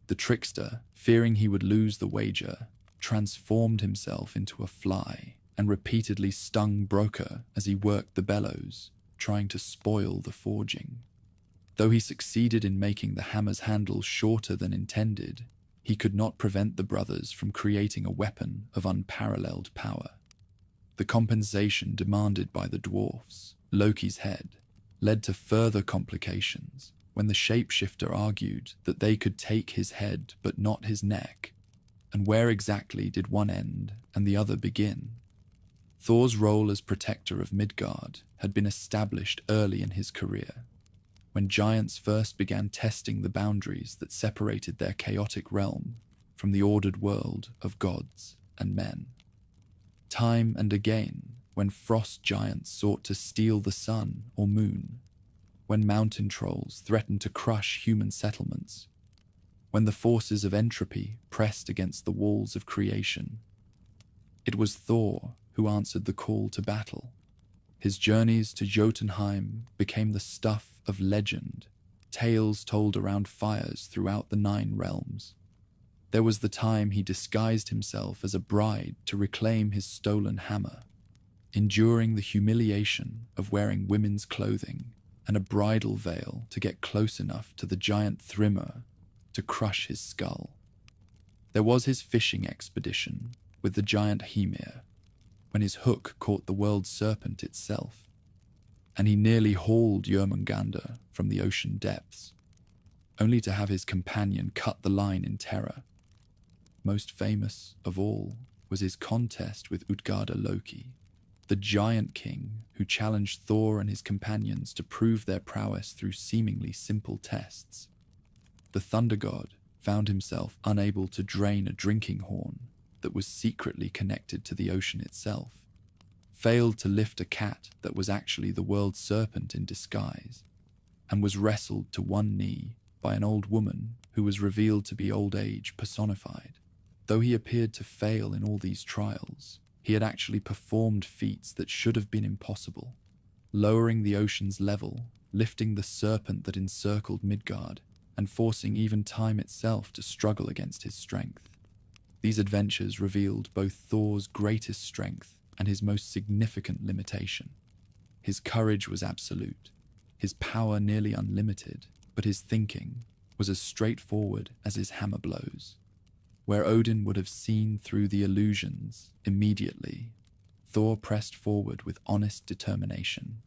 The trickster, fearing he would lose the wager, transformed himself into a fly and repeatedly stung Brokkr as he worked the bellows, trying to spoil the forging. Though he succeeded in making the hammer's handle shorter than intended, he could not prevent the brothers from creating a weapon of unparalleled power. The compensation demanded by the dwarfs, Loki's head, led to further complications when the shapeshifter argued that they could take his head but not his neck, and where exactly did one end and the other begin? Thor's role as protector of Midgard had been established early in his career, when giants first began testing the boundaries that separated their chaotic realm from the ordered world of gods and men. Time and again, when frost giants sought to steal the sun or moon, when mountain trolls threatened to crush human settlements, when the forces of entropy pressed against the walls of creation, it was Thor who answered the call to battle. His journeys to Jotunheim became the stuff of legend, tales told around fires throughout the 9 realms. There was the time he disguised himself as a bride to reclaim his stolen hammer, enduring the humiliation of wearing women's clothing and a bridal veil to get close enough to the giant Thrymr to crush his skull. There was his fishing expedition with the giant Hymir, when his hook caught the world serpent itself, and he nearly hauled Jörmungandr from the ocean depths, only to have his companion cut the line in terror. Most famous of all was his contest with Utgarda Loki, the giant king who challenged Thor and his companions to prove their prowess through seemingly simple tests. The thunder god found himself unable to drain a drinking horn that was secretly connected to the ocean itself, failed to lift a cat that was actually the world serpent in disguise, and was wrestled to one knee by an old woman who was revealed to be old age personified. Though he appeared to fail in all these trials, he had actually performed feats that should have been impossible, lowering the ocean's level, lifting the serpent that encircled Midgard, and forcing even time itself to struggle against his strength. These adventures revealed both Thor's greatest strength and his most significant limitation. His courage was absolute, his power nearly unlimited, but his thinking was as straightforward as his hammer blows. Where Odin would have seen through the illusions immediately, Thor pressed forward with honest determination,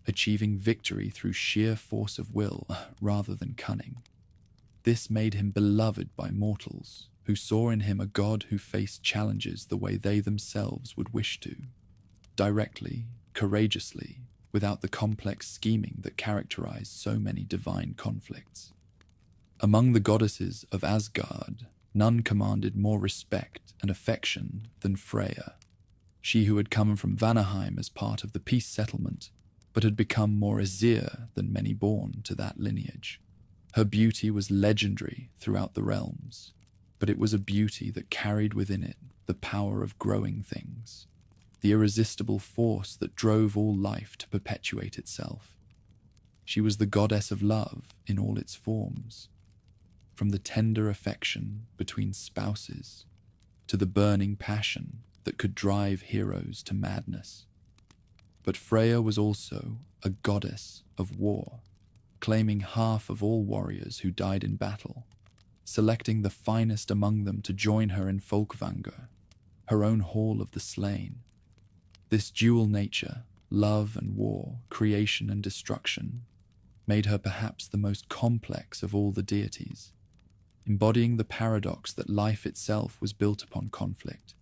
achieving victory through sheer force of will rather than cunning. This made him beloved by mortals, who saw in him a god who faced challenges the way they themselves would wish to, directly, courageously, without the complex scheming that characterized so many divine conflicts. Among the goddesses of Asgard, none commanded more respect and affection than Freya, she who had come from Vanaheim as part of the peace settlement, but had become more Aesir than many born to that lineage. Her beauty was legendary throughout the realms, but it was a beauty that carried within it the power of growing things, the irresistible force that drove all life to perpetuate itself. She was the goddess of love in all its forms, from the tender affection between spouses to the burning passion that could drive heroes to madness. But Freya was also a goddess of war, claiming half of all warriors who died in battle, selecting the finest among them to join her in Folkvanger, her own hall of the slain. This dual nature, love and war, creation and destruction, made her perhaps the most complex of all the deities, embodying the paradox that life itself was built upon conflict,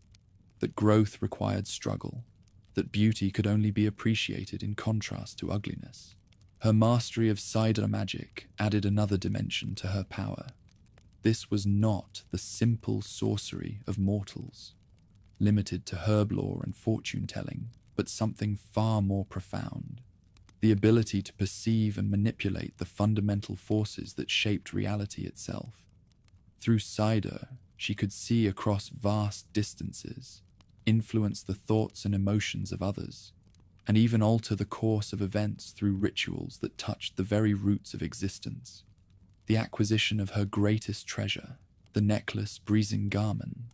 that growth required struggle, that beauty could only be appreciated in contrast to ugliness. Her mastery of Cider magic added another dimension to her power. This was not the simple sorcery of mortals, limited to herb lore and fortune-telling, but something far more profound. The ability to perceive and manipulate the fundamental forces that shaped reality itself. Through cider, she could see across vast distances, influence the thoughts and emotions of others, and even alter the course of events through rituals that touched the very roots of existence. The acquisition of her greatest treasure, the necklace Brisingamen,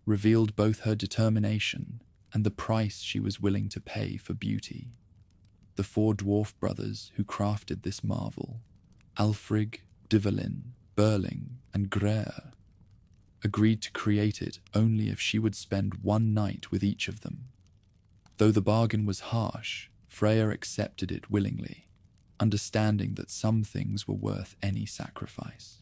revealed both her determination and the price she was willing to pay for beauty. The four dwarf brothers who crafted this marvel, Alfrig, Divalin, Berling, and Greer, agreed to create it only if she would spend one night with each of them. Though the bargain was harsh, Freya accepted it willingly, understanding that some things were worth any sacrifice.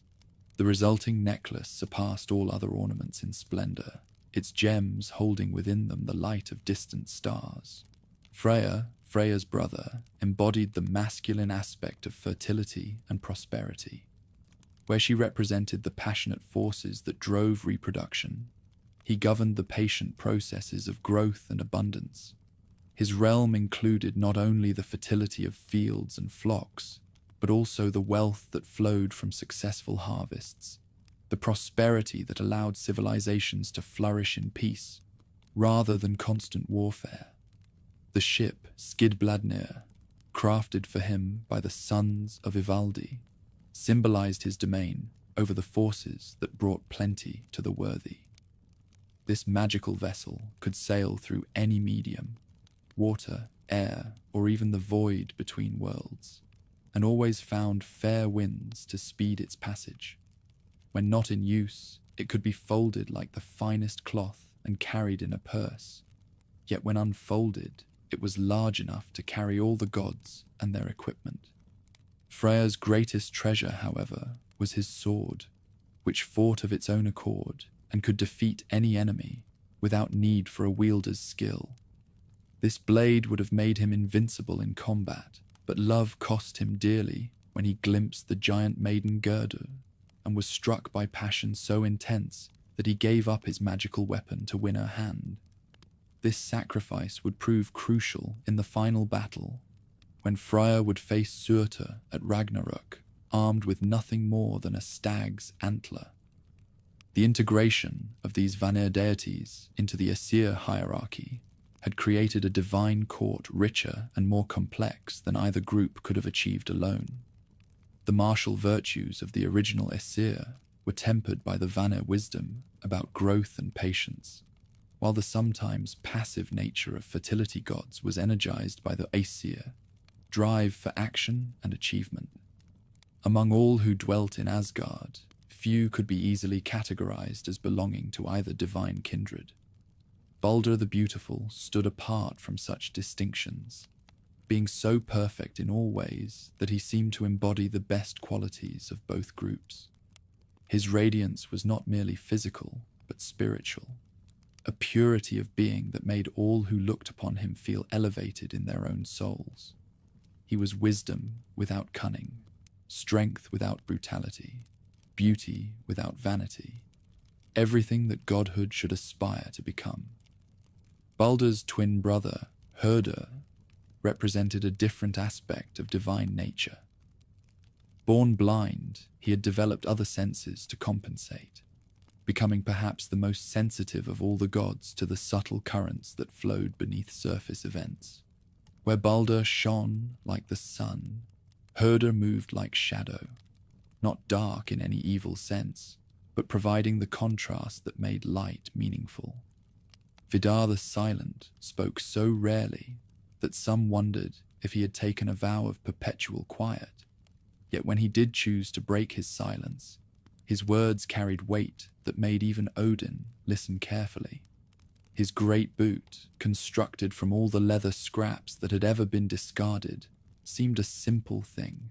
The resulting necklace surpassed all other ornaments in splendor, its gems holding within them the light of distant stars. Freya's brother, embodied the masculine aspect of fertility and prosperity. Where she represented the passionate forces that drove reproduction, he governed the patient processes of growth and abundance. His realm included not only the fertility of fields and flocks, but also the wealth that flowed from successful harvests, the prosperity that allowed civilizations to flourish in peace, rather than constant warfare. The ship Skidbladnir, crafted for him by the sons of Ivaldi, symbolized his domain, over the forces that brought plenty to the worthy. This magical vessel could sail through any medium, water, air, or even the void between worlds, and always found fair winds to speed its passage. When not in use, it could be folded like the finest cloth and carried in a purse. Yet when unfolded, it was large enough to carry all the gods and their equipment. Freyr's greatest treasure, however, was his sword, which fought of its own accord and could defeat any enemy without need for a wielder's skill. This blade would have made him invincible in combat, but love cost him dearly when he glimpsed the giant maiden Gerdur and was struck by passion so intense that he gave up his magical weapon to win her hand. This sacrifice would prove crucial in the final battle, when Freyr would face Surtur at Ragnarök, armed with nothing more than a stag's antler. The integration of these Vanir deities into the Aesir hierarchy had created a divine court richer and more complex than either group could have achieved alone. The martial virtues of the original Aesir were tempered by the Vanir wisdom about growth and patience, while the sometimes passive nature of fertility gods was energized by the Aesir drive for action and achievement. Among all who dwelt in Asgard, few could be easily categorized as belonging to either divine kindred. Baldur the Beautiful stood apart from such distinctions, being so perfect in all ways that he seemed to embody the best qualities of both groups. His radiance was not merely physical, but spiritual, a purity of being that made all who looked upon him feel elevated in their own souls. He was wisdom without cunning, strength without brutality, beauty without vanity, everything that godhood should aspire to become. Baldur's twin brother, Hörder, represented a different aspect of divine nature. Born blind, he had developed other senses to compensate, becoming perhaps the most sensitive of all the gods to the subtle currents that flowed beneath surface events. Where Baldur shone like the sun, Hörder moved like shadow, not dark in any evil sense, but providing the contrast that made light meaningful. Vidar the Silent spoke so rarely that some wondered if he had taken a vow of perpetual quiet. Yet when he did choose to break his silence, his words carried weight that made even Odin listen carefully. His great boot, constructed from all the leather scraps that had ever been discarded, seemed a simple thing,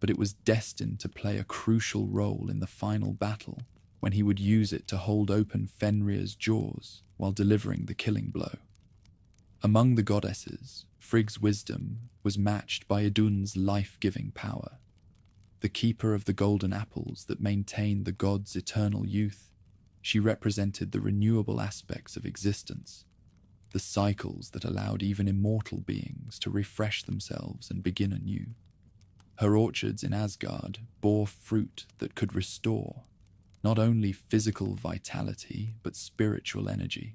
but it was destined to play a crucial role in the final battle when he would use it to hold open Fenrir's jaws while delivering the killing blow. Among the goddesses, Frigg's wisdom was matched by Idun's life-giving power. The keeper of the golden apples that maintained the gods' eternal youth, she represented the renewable aspects of existence, the cycles that allowed even immortal beings to refresh themselves and begin anew. Her orchards in Asgard bore fruit that could restore not only physical vitality but spiritual energy,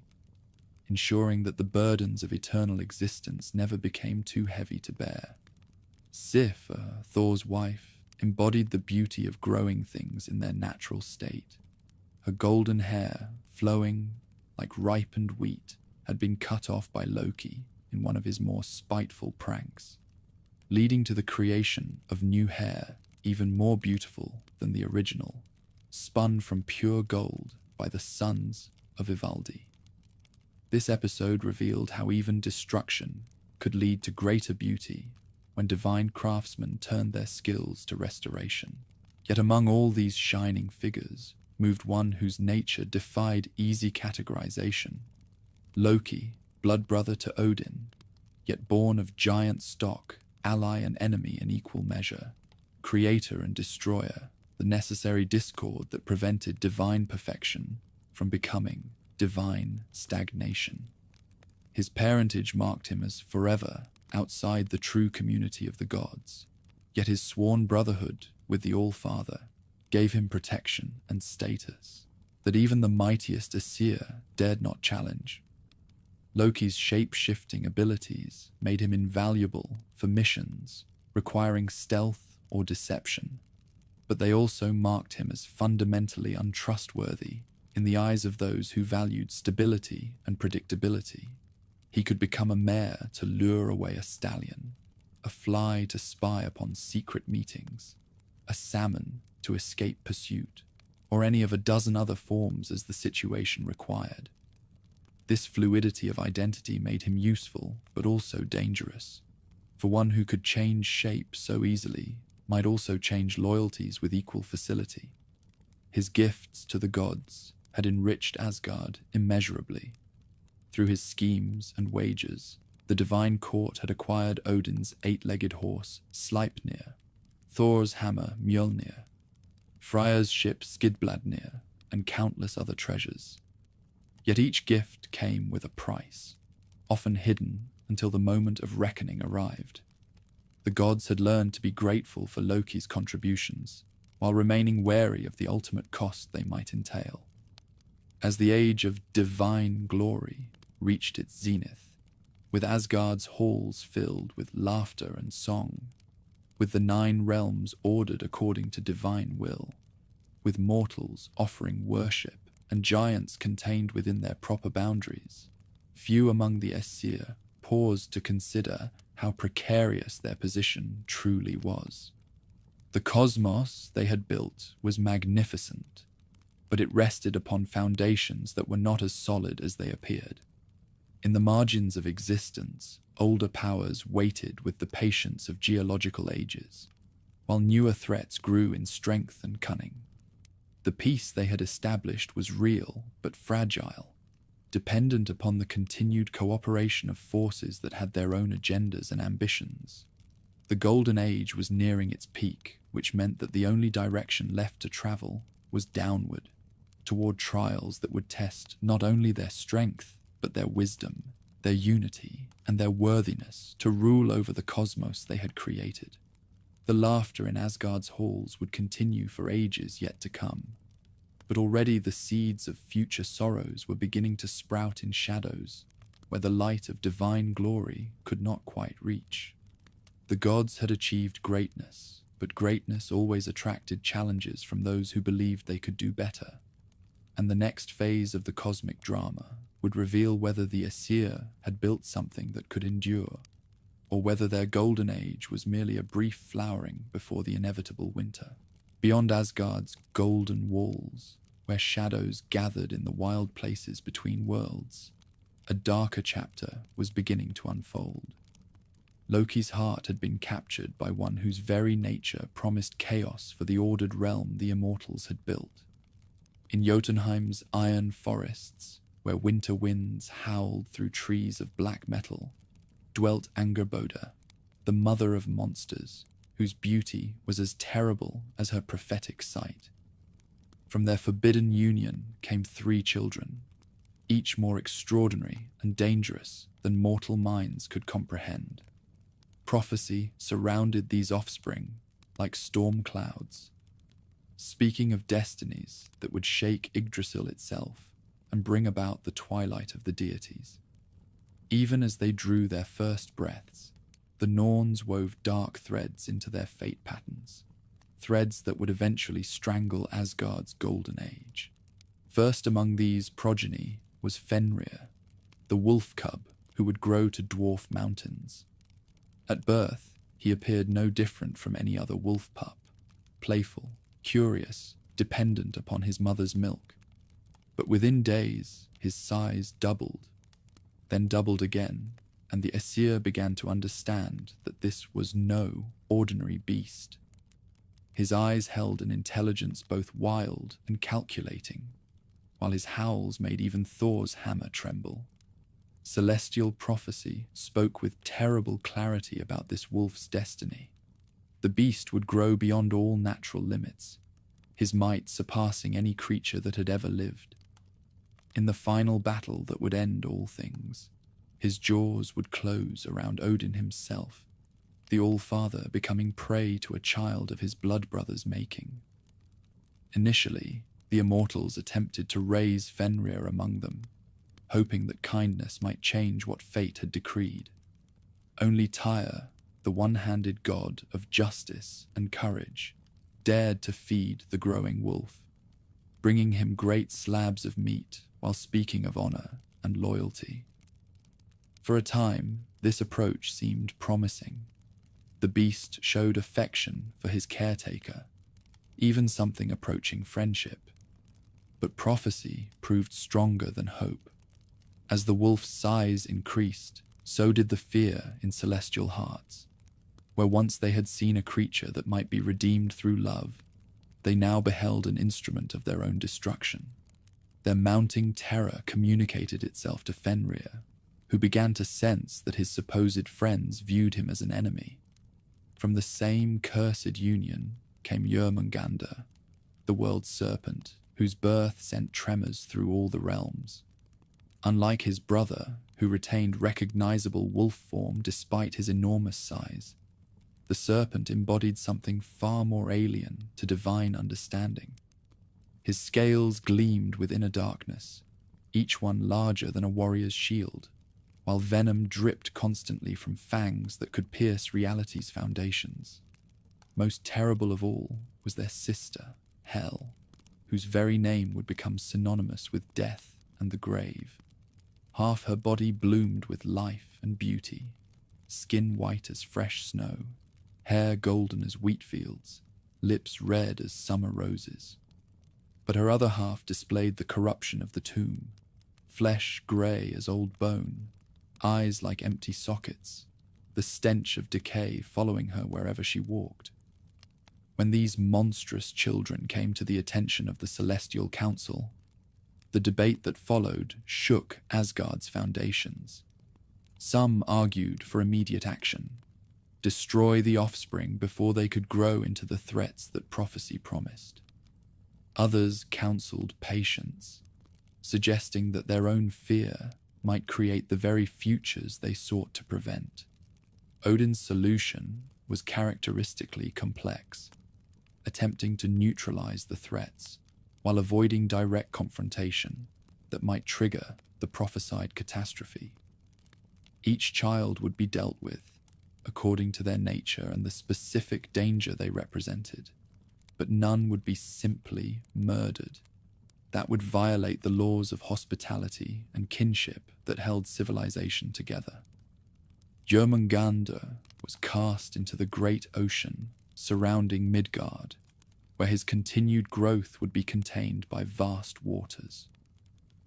ensuring that the burdens of eternal existence never became too heavy to bear. Sif, Thor's wife, embodied the beauty of growing things in their natural state. Her golden hair, flowing like ripened wheat, had been cut off by Loki in one of his more spiteful pranks, leading to the creation of new hair even more beautiful than the original, spun from pure gold by the sons of Ivaldi. This episode revealed how even destruction could lead to greater beauty when divine craftsmen turned their skills to restoration. Yet among all these shining figures moved one whose nature defied easy categorization. Loki, blood brother to Odin, yet born of giant stock, ally and enemy in equal measure, creator and destroyer, the necessary discord that prevented divine perfection from becoming divine stagnation. His parentage marked him as forever outside the true community of the gods, yet his sworn brotherhood with the All-Father gave him protection and status that even the mightiest Aesir dared not challenge. Loki's shape-shifting abilities made him invaluable for missions requiring stealth or deception. but they also marked him as fundamentally untrustworthy in the eyes of those who valued stability and predictability. He could become a mare to lure away a stallion, a fly to spy upon secret meetings, a salmon to escape pursuit, or any of a dozen other forms as the situation required. This fluidity of identity made him useful, but also dangerous, for one who could change shape so easily might also change loyalties with equal facility. His gifts to the gods had enriched Asgard immeasurably. Through his schemes and wagers, the divine court had acquired Odin's 8-legged horse, Sleipnir, Thor's hammer, Mjolnir, Freyr's ship, Skidbladnir, and countless other treasures. Yet each gift came with a price, often hidden until the moment of reckoning arrived. The gods had learned to be grateful for Loki's contributions, while remaining wary of the ultimate cost they might entail. As the age of divine glory reached its zenith, with Asgard's halls filled with laughter and song, with the 9 realms ordered according to divine will, with mortals offering worship and giants contained within their proper boundaries, few among the Aesir paused to consider how precarious their position truly was. The cosmos they had built was magnificent, but it rested upon foundations that were not as solid as they appeared. In the margins of existence, older powers waited with the patience of geological ages, while newer threats grew in strength and cunning. The peace they had established was real but fragile, dependent upon the continued cooperation of forces that had their own agendas and ambitions. The Golden Age was nearing its peak, which meant that the only direction left to travel was downward, toward trials that would test not only their strength, but their wisdom, their unity, and their worthiness to rule over the cosmos they had created. The laughter in Asgard's halls would continue for ages yet to come, but already the seeds of future sorrows were beginning to sprout in shadows, where the light of divine glory could not quite reach. The gods had achieved greatness, but greatness always attracted challenges from those who believed they could do better, and the next phase of the cosmic drama would reveal whether the Aesir had built something that could endure, or whether their golden age was merely a brief flowering before the inevitable winter. Beyond Asgard's golden walls, where shadows gathered in the wild places between worlds, a darker chapter was beginning to unfold. Loki's heart had been captured by one whose very nature promised chaos for the ordered realm the immortals had built. In Jotunheim's iron forests, where winter winds howled through trees of black metal, dwelt Angerboda, the mother of monsters, whose beauty was as terrible as her prophetic sight. From their forbidden union came 3 children, each more extraordinary and dangerous than mortal minds could comprehend. Prophecy surrounded these offspring like storm clouds, speaking of destinies that would shake Yggdrasil itself and bring about the twilight of the deities. Even as they drew their first breaths, the Norns wove dark threads into their fate patterns, threads that would eventually strangle Asgard's golden age. First among these progeny was Fenrir, the wolf cub who would grow to dwarf mountains. At birth, he appeared no different from any other wolf pup, playful, curious, dependent upon his mother's milk. But within days, his size doubled, then doubled again, and the Aesir began to understand that this was no ordinary beast. His eyes held an intelligence both wild and calculating, while his howls made even Thor's hammer tremble. Celestial prophecy spoke with terrible clarity about this wolf's destiny. The beast would grow beyond all natural limits, his might surpassing any creature that had ever lived. In the final battle that would end all things, his jaws would close around Odin himself, the All-Father becoming prey to a child of his blood brother's making. Initially, the immortals attempted to raise Fenrir among them, hoping that kindness might change what fate had decreed. Only Tyr, the one-handed god of justice and courage, dared to feed the growing wolf, bringing him great slabs of meat while speaking of honor and loyalty. For a time, this approach seemed promising. The beast showed affection for his caretaker, even something approaching friendship. But prophecy proved stronger than hope. As the wolf's size increased, so did the fear in celestial hearts. Where once they had seen a creature that might be redeemed through love, they now beheld an instrument of their own destruction. Their mounting terror communicated itself to Fenrir, who began to sense that his supposed friends viewed him as an enemy. From the same cursed union came Jörmungandr, the world's serpent, whose birth sent tremors through all the realms. Unlike his brother, who retained recognizable wolf form despite his enormous size, the serpent embodied something far more alien to divine understanding. His scales gleamed with inner darkness, each one larger than a warrior's shield, while venom dripped constantly from fangs that could pierce reality's foundations. Most terrible of all was their sister, Hel, whose very name would become synonymous with death and the grave. Half her body bloomed with life and beauty, skin white as fresh snow, hair golden as wheat fields, lips red as summer roses. But her other half displayed the corruption of the tomb, flesh grey as old bone, eyes like empty sockets, the stench of decay following her wherever she walked. When these monstrous children came to the attention of the Celestial Council, the debate that followed shook Asgard's foundations. Some argued for immediate action, destroy the offspring before they could grow into the threats that prophecy promised. Others counseled patience, suggesting that their own fear might create the very futures they sought to prevent. Odin's solution was characteristically complex, attempting to neutralize the threats while avoiding direct confrontation that might trigger the prophesied catastrophe. Each child would be dealt with according to their nature and the specific danger they represented, but none would be simply murdered. That would violate the laws of hospitality and kinship that held civilization together. Jörmungandr was cast into the great ocean surrounding Midgard, where his continued growth would be contained by vast waters.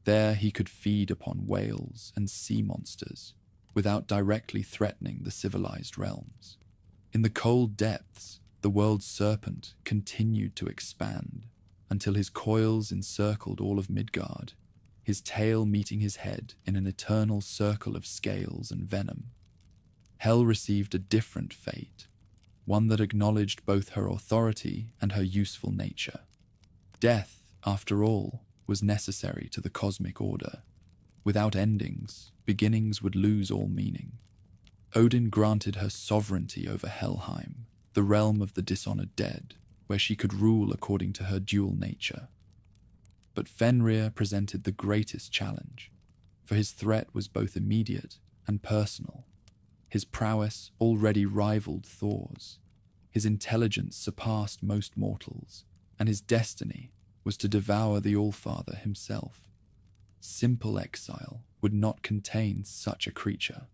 There he could feed upon whales and sea monsters without directly threatening the civilized realms. In the cold depths, the world's serpent continued to expand until his coils encircled all of Midgard, his tail meeting his head in an eternal circle of scales and venom. Hel received a different fate, one that acknowledged both her authority and her useful nature. Death, after all, was necessary to the cosmic order. Without endings, beginnings would lose all meaning. Odin granted her sovereignty over Helheim, the realm of the dishonored dead, where she could rule according to her dual nature. But Fenrir presented the greatest challenge, for his threat was both immediate and personal. His prowess already rivaled Thor's, his intelligence surpassed most mortals, and his destiny was to devour the Allfather himself. Simple exile would not contain such a creature,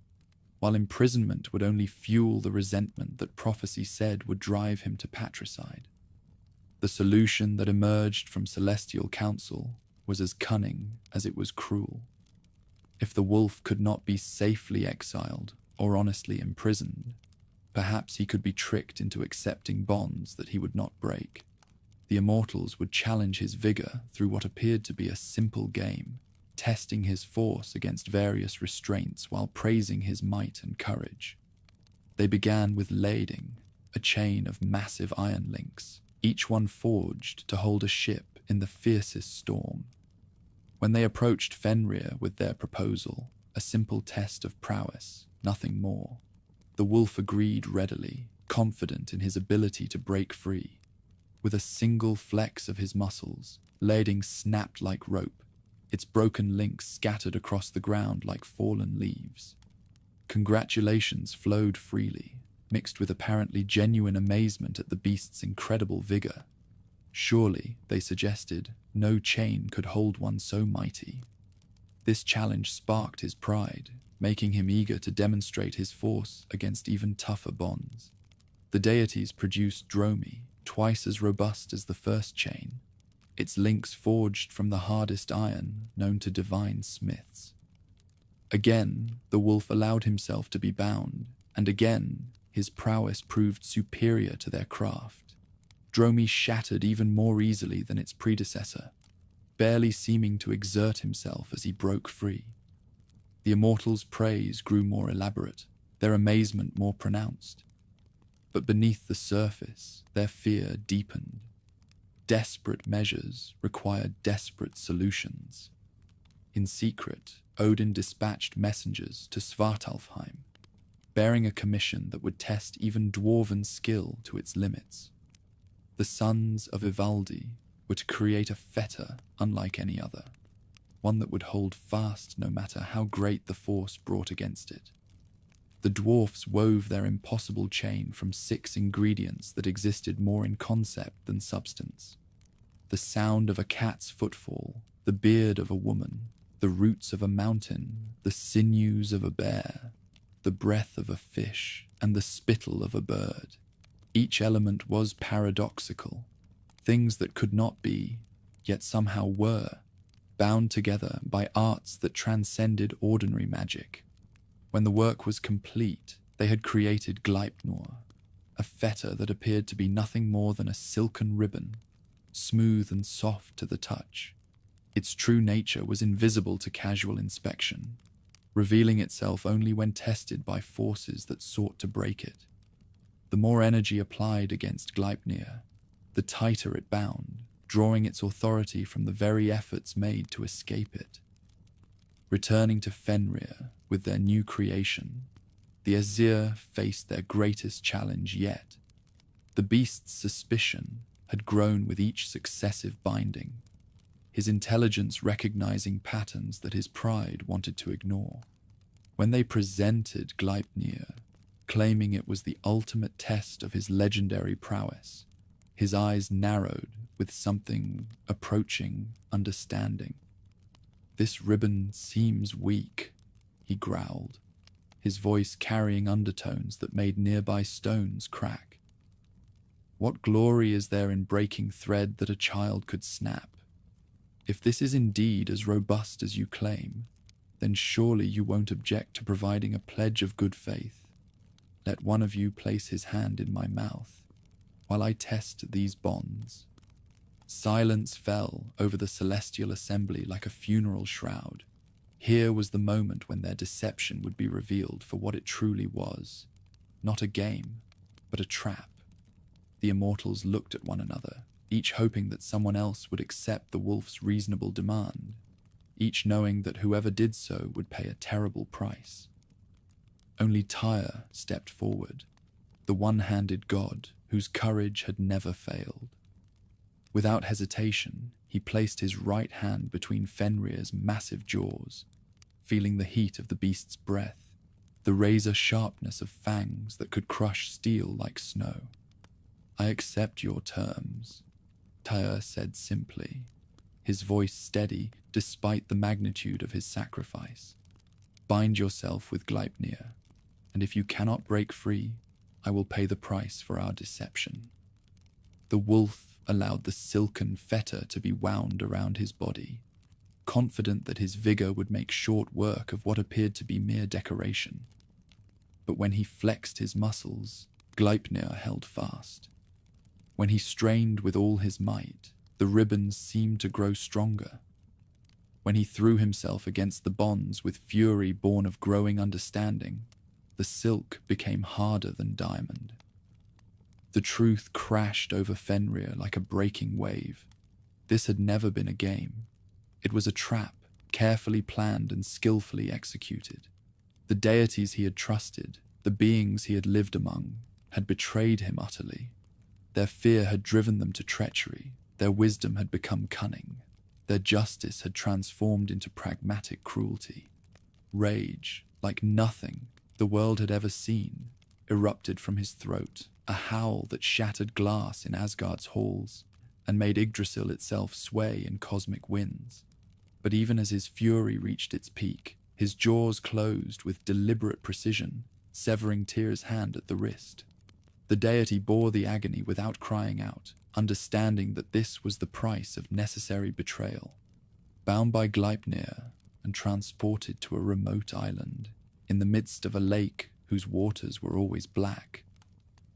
while imprisonment would only fuel the resentment that prophecy said would drive him to patricide. The solution that emerged from Celestial Council was as cunning as it was cruel. If the wolf could not be safely exiled or honestly imprisoned, perhaps he could be tricked into accepting bonds that he would not break. The immortals would challenge his vigor through what appeared to be a simple game, testing his force against various restraints while praising his might and courage. They began with lading, a chain of massive iron links, each one forged to hold a ship in the fiercest storm. When they approached Fenrir with their proposal, a simple test of prowess, nothing more, the wolf agreed readily, confident in his ability to break free. With a single flex of his muscles, lading snapped like rope, its broken links scattered across the ground like fallen leaves. Congratulations flowed freely, mixed with apparently genuine amazement at the beast's incredible vigor. Surely, they suggested, no chain could hold one so mighty. This challenge sparked his pride, making him eager to demonstrate his force against even tougher bonds. The deities produced Dromi, twice as robust as the first chain, its links forged from the hardest iron known to divine smiths. Again, the wolf allowed himself to be bound, and again, his prowess proved superior to their craft. Dromi shattered even more easily than its predecessor, barely seeming to exert himself as he broke free. The immortals' praise grew more elaborate, their amazement more pronounced. But beneath the surface, their fear deepened. Desperate measures required desperate solutions. In secret, Odin dispatched messengers to Svartalfheim, bearing a commission that would test even dwarven skill to its limits. The sons of Ivaldi were to create a fetter unlike any other, one that would hold fast no matter how great the force brought against it. The dwarfs wove their impossible chain from 6 ingredients that existed more in concept than substance. The sound of a cat's footfall, the beard of a woman, the roots of a mountain, the sinews of a bear, the breath of a fish, and the spittle of a bird. Each element was paradoxical, things that could not be, yet somehow were, bound together by arts that transcended ordinary magic. When the work was complete, they had created Gleipnir, a fetter that appeared to be nothing more than a silken ribbon, smooth and soft to the touch. Its true nature was invisible to casual inspection, revealing itself only when tested by forces that sought to break it. The more energy applied against Gleipnir, the tighter it bound, drawing its authority from the very efforts made to escape it. Returning to Fenrir with their new creation, the Aesir faced their greatest challenge yet. The beast's suspicion had grown with each successive binding, his intelligence recognizing patterns that his pride wanted to ignore. When they presented Gleipnir, claiming it was the ultimate test of his legendary prowess, his eyes narrowed with something approaching understanding. "This ribbon seems weak," he growled, his voice carrying undertones that made nearby stones crack. "What glory is there in breaking thread that a child could snap? If this is indeed as robust as you claim, then surely you won't object to providing a pledge of good faith. Let one of you place his hand in my mouth, while I test these bonds." Silence fell over the celestial assembly like a funeral shroud. Here was the moment when their deception would be revealed for what it truly was. Not a game, but a trap. The immortals looked at one another, each hoping that someone else would accept the wolf's reasonable demand, each knowing that whoever did so would pay a terrible price. Only Tyr stepped forward, the one-handed god whose courage had never failed. Without hesitation, he placed his right hand between Fenrir's massive jaws, feeling the heat of the beast's breath, the razor sharpness of fangs that could crush steel like snow. "I accept your terms," Tyr said simply, his voice steady despite the magnitude of his sacrifice. "Bind yourself with Gleipnir, and if you cannot break free, I will pay the price for our deception." The wolf allowed the silken fetter to be wound around his body, confident that his vigor would make short work of what appeared to be mere decoration. But when he flexed his muscles, Gleipnir held fast. When he strained with all his might, the ribbons seemed to grow stronger. When he threw himself against the bonds with fury born of growing understanding, the silk became harder than diamond. The truth crashed over Fenrir like a breaking wave. This had never been a game. It was a trap, carefully planned and skillfully executed. The deities he had trusted, the beings he had lived among, had betrayed him utterly. Their fear had driven them to treachery, their wisdom had become cunning, their justice had transformed into pragmatic cruelty. Rage, like nothing the world had ever seen, erupted from his throat, a howl that shattered glass in Asgard's halls and made Yggdrasil itself sway in cosmic winds. But even as his fury reached its peak, his jaws closed with deliberate precision, severing Tyr's hand at the wrist. The deity bore the agony without crying out, understanding that this was the price of necessary betrayal. Bound by Gleipnir and transported to a remote island, in the midst of a lake whose waters were always black,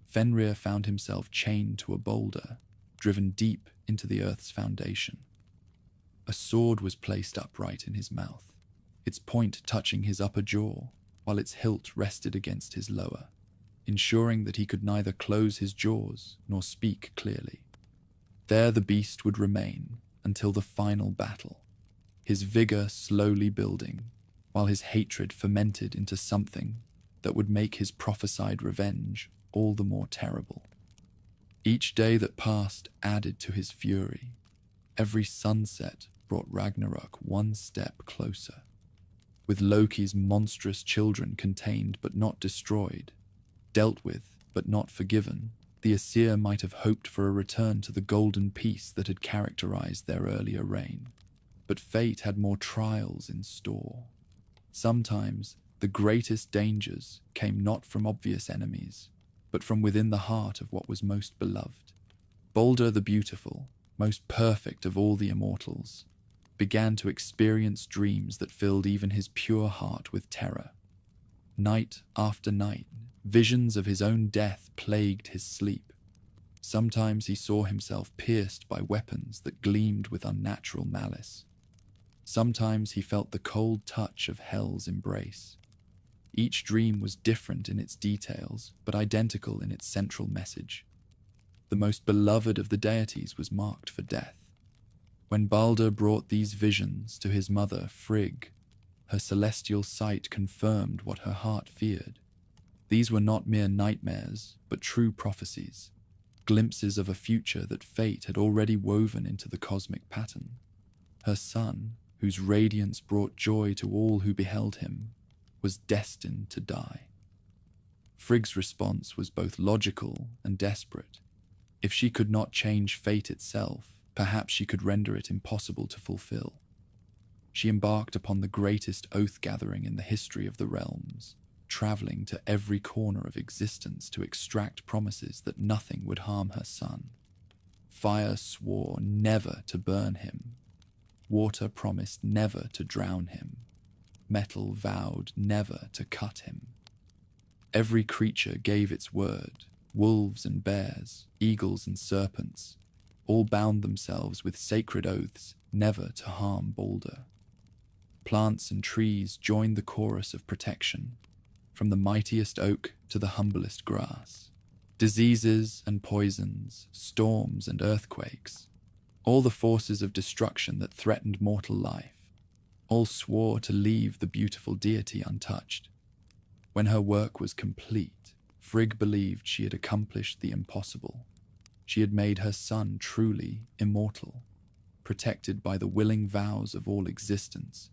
Fenrir found himself chained to a boulder, driven deep into the earth's foundation. A sword was placed upright in his mouth, its point touching his upper jaw, while its hilt rested against his lower, ensuring that he could neither close his jaws nor speak clearly. There the beast would remain until the final battle, his vigor slowly building, while his hatred fermented into something that would make his prophesied revenge all the more terrible. Each day that passed added to his fury. Every sunset brought Ragnarök one step closer. With Loki's monstrous children contained but not destroyed, dealt with but not forgiven, the Aesir might have hoped for a return to the golden peace that had characterized their earlier reign. But fate had more trials in store. Sometimes the greatest dangers came not from obvious enemies, but from within the heart of what was most beloved. Balder the Beautiful, most perfect of all the immortals, began to experience dreams that filled even his pure heart with terror. Night after night, visions of his own death plagued his sleep. Sometimes he saw himself pierced by weapons that gleamed with unnatural malice. Sometimes he felt the cold touch of hell's embrace. Each dream was different in its details, but identical in its central message. The most beloved of the deities was marked for death. When Balder brought these visions to his mother, Frigg, her celestial sight confirmed what her heart feared. These were not mere nightmares, but true prophecies, glimpses of a future that fate had already woven into the cosmic pattern. Her son, whose radiance brought joy to all who beheld him, was destined to die. Frigg's response was both logical and desperate. If she could not change fate itself, perhaps she could render it impossible to fulfill. She embarked upon the greatest oath-gathering in the history of the realms, traveling to every corner of existence to extract promises that nothing would harm her son. Fire swore never to burn him. Water promised never to drown him. Metal vowed never to cut him. Every creature gave its word. Wolves and bears, eagles and serpents, all bound themselves with sacred oaths never to harm Balder. Plants and trees joined the chorus of protection, from the mightiest oak to the humblest grass. Diseases and poisons, storms and earthquakes, all the forces of destruction that threatened mortal life, all swore to leave the beautiful deity untouched. When her work was complete, Frigg believed she had accomplished the impossible. She had made her son truly immortal, protected by the willing vows of all existence.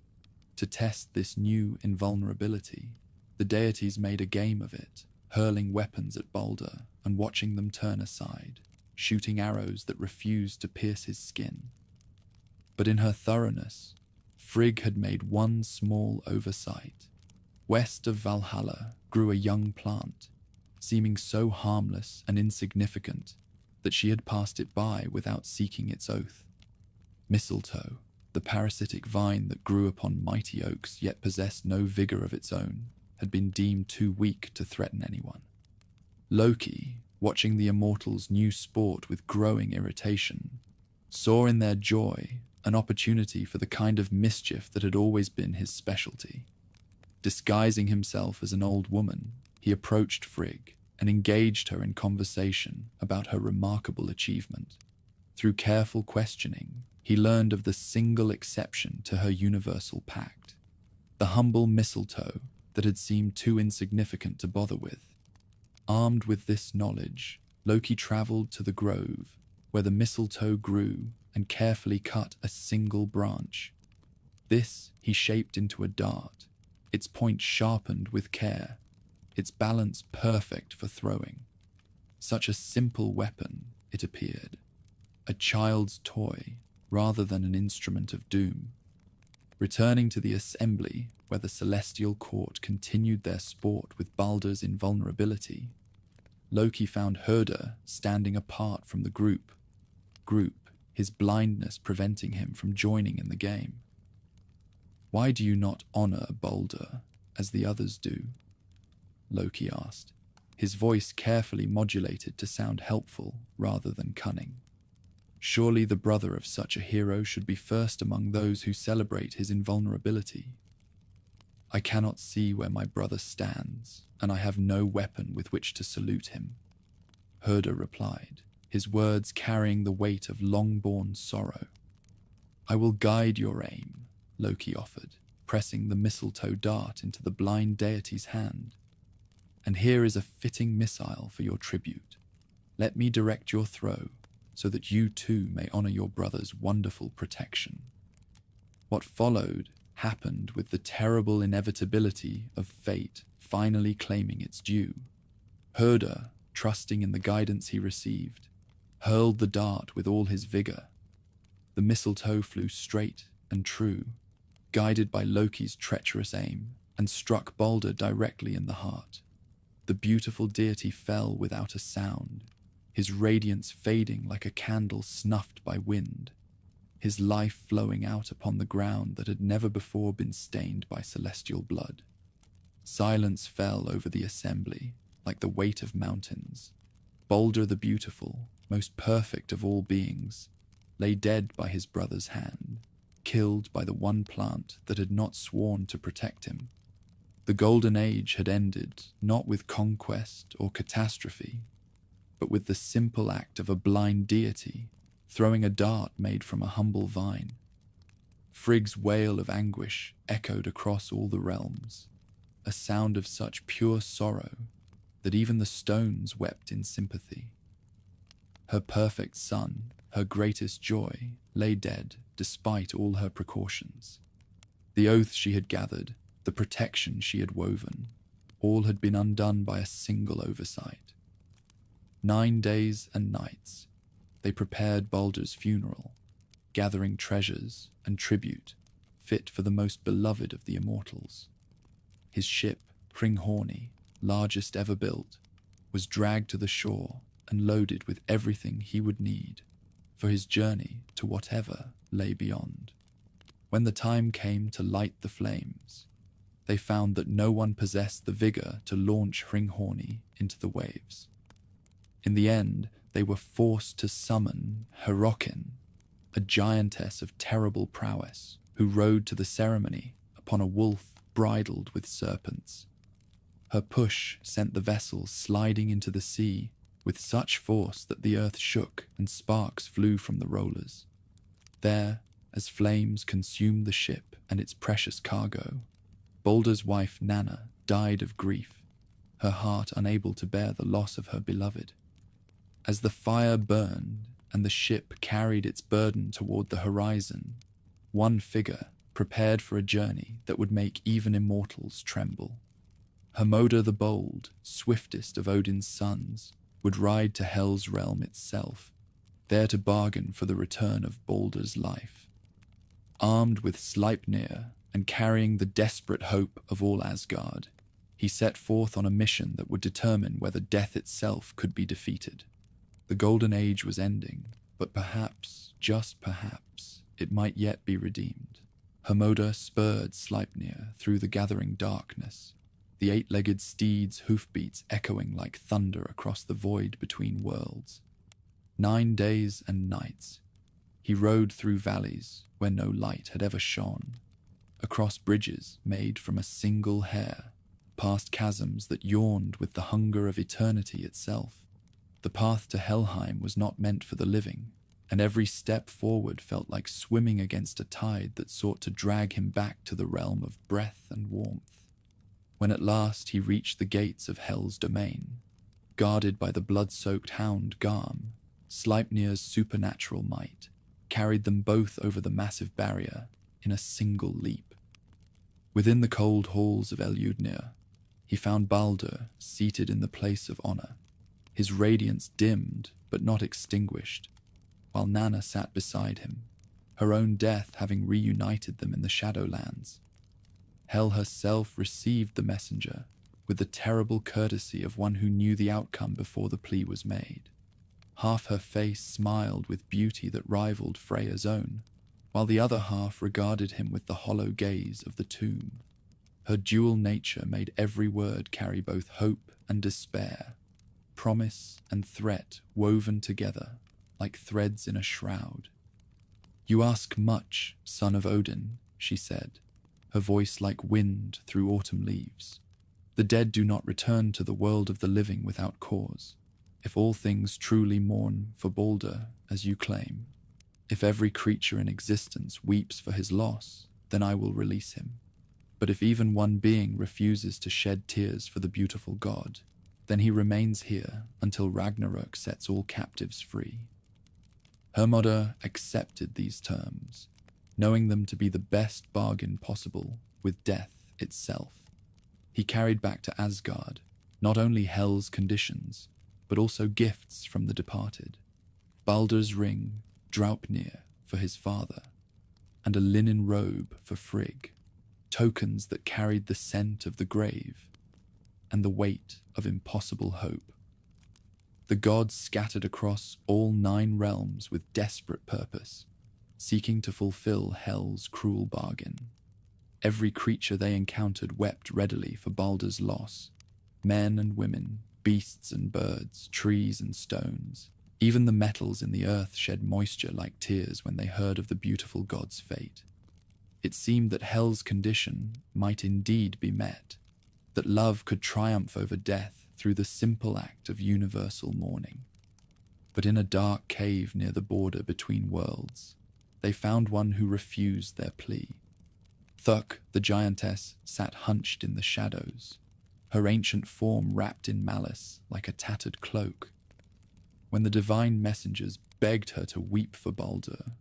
To test this new invulnerability, the deities made a game of it, hurling weapons at Balder and watching them turn aside, shooting arrows that refused to pierce his skin. But in her thoroughness, Frigg had made one small oversight. West of Valhalla grew a young plant, seeming so harmless and insignificant that she had passed it by without seeking its oath. Mistletoe, the parasitic vine that grew upon mighty oaks yet possessed no vigor of its own, had been deemed too weak to threaten anyone. Loki, watching the immortals' new sport with growing irritation, saw in their joy an opportunity for the kind of mischief that had always been his specialty. Disguising himself as an old woman, he approached Frigg and engaged her in conversation about her remarkable achievement. Through careful questioning, he learned of the single exception to her universal pact, the humble mistletoe that had seemed too insignificant to bother with. Armed with this knowledge, Loki traveled to the grove where the mistletoe grew and carefully cut a single branch. This he shaped into a dart, its point sharpened with care. its balance perfect for throwing. Such a simple weapon, it appeared, a child's toy rather than an instrument of doom. Returning to the assembly where the celestial court continued their sport with Baldur's invulnerability, Loki found Herder standing apart from the group, his blindness preventing him from joining in the game. "Why do you not honor Baldur as the others do?" Loki asked, his voice carefully modulated to sound helpful rather than cunning. Surely the brother of such a hero should be first among those who celebrate his invulnerability. "I cannot see where my brother stands, and I have no weapon with which to salute him," Herder replied, his words carrying the weight of long-borne sorrow. "I will guide your aim," Loki offered, pressing the mistletoe dart into the blind deity's hand. "And here is a fitting missile for your tribute. Let me direct your throw, so that you too may honor your brother's wonderful protection." What followed happened with the terrible inevitability of fate finally claiming its due. Herder, trusting in the guidance he received, hurled the dart with all his vigor. The mistletoe flew straight and true, guided by Loki's treacherous aim, and struck Baldur directly in the heart. The beautiful deity fell without a sound, his radiance fading like a candle snuffed by wind, his life flowing out upon the ground that had never before been stained by celestial blood. Silence fell over the assembly like the weight of mountains. Baldur the beautiful, most perfect of all beings, lay dead by his brother's hand, killed by the one plant that had not sworn to protect him. The Golden Age had ended not with conquest or catastrophe, but with the simple act of a blind deity throwing a dart made from a humble vine. Frigg's wail of anguish echoed across all the realms, a sound of such pure sorrow that even the stones wept in sympathy. Her perfect son, her greatest joy, lay dead despite all her precautions. The oath she had gathered, the protection she had woven, all had been undone by a single oversight. 9 days and nights, they prepared Baldur's funeral, gathering treasures and tribute fit for the most beloved of the immortals. His ship, Hringhorni, largest ever built, was dragged to the shore and loaded with everything he would need for his journey to whatever lay beyond. When the time came to light the flames, they found that no one possessed the vigor to launch Hringhorni into the waves. In the end, they were forced to summon Hyrrokin, a giantess of terrible prowess, who rode to the ceremony upon a wolf bridled with serpents. Her push sent the vessel sliding into the sea with such force that the earth shook and sparks flew from the rollers. There, as flames consumed the ship and its precious cargo, Baldur's wife Nanna died of grief, her heart unable to bear the loss of her beloved. As the fire burned and the ship carried its burden toward the horizon, one figure prepared for a journey that would make even immortals tremble. Hermoda the Bold, swiftest of Odin's sons, would ride to Hel's realm itself, there to bargain for the return of Baldur's life. Armed with Sleipnir and carrying the desperate hope of all Asgard, he set forth on a mission that would determine whether death itself could be defeated. The Golden Age was ending, but perhaps, just perhaps, it might yet be redeemed. Hermoda spurred Sleipnir through the gathering darkness, the 8-legged steed's hoofbeats echoing like thunder across the void between worlds. 9 days and nights, he rode through valleys where no light had ever shone, across bridges made from a single hair, past chasms that yawned with the hunger of eternity itself. The path to Helheim was not meant for the living, and every step forward felt like swimming against a tide that sought to drag him back to the realm of breath and warmth. When at last he reached the gates of Hel's domain, guarded by the blood-soaked hound Garm, Sleipnir's supernatural might carried them both over the massive barrier in a single leap. Within the cold halls of Eljudnir, He found Baldur seated in the place of honor, his radiance dimmed but not extinguished, while Nanna sat beside him, her own death having reunited them in the Shadowlands. Hel herself received the messenger with the terrible courtesy of one who knew the outcome before the plea was made. Half her face smiled with beauty that rivaled Freya's own, while the other half regarded him with the hollow gaze of the tomb. Her dual nature made every word carry both hope and despair, promise and threat woven together like threads in a shroud. "You ask much, son of Odin," she said, her voice like wind through autumn leaves. "The dead do not return to the world of the living without cause. If all things truly mourn for Baldur, as you claim, if every creature in existence weeps for his loss, then I will release him. But if even one being refuses to shed tears for the beautiful god, then he remains here until Ragnarök sets all captives free." Hermodr accepted these terms, knowing them to be the best bargain possible with death itself. He carried back to Asgard not only Hel's conditions, but also gifts from the departed: Baldur's ring, Draupnir, for his father, and a linen robe for Frigg, tokens that carried the scent of the grave and the weight of impossible hope. The gods scattered across all 9 realms with desperate purpose, seeking to fulfill Hel's cruel bargain. Every creature they encountered wept readily for Baldur's loss: men and women, beasts and birds, trees and stones. Even the metals in the earth shed moisture like tears when they heard of the beautiful god's fate. It seemed that Hel's condition might indeed be met, that love could triumph over death through the simple act of universal mourning. But in a dark cave near the border between worlds, they found one who refused their plea. Thuk, the giantess, sat hunched in the shadows, her ancient form wrapped in malice like a tattered cloak. When the divine messengers begged her to weep for Baldur,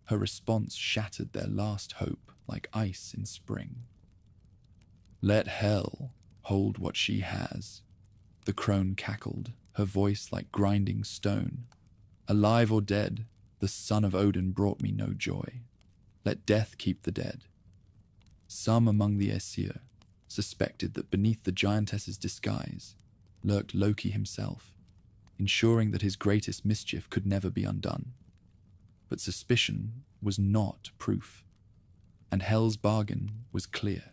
her response shattered their last hope like ice in spring. "Let Hel hold what she has," the crone cackled, her voice like grinding stone. "Alive or dead, the son of Odin brought me no joy. Let death keep the dead." Some among the Aesir suspected that beneath the giantess's disguise lurked Loki himself, ensuring that his greatest mischief could never be undone. But suspicion was not proof, and Hel's bargain was clear.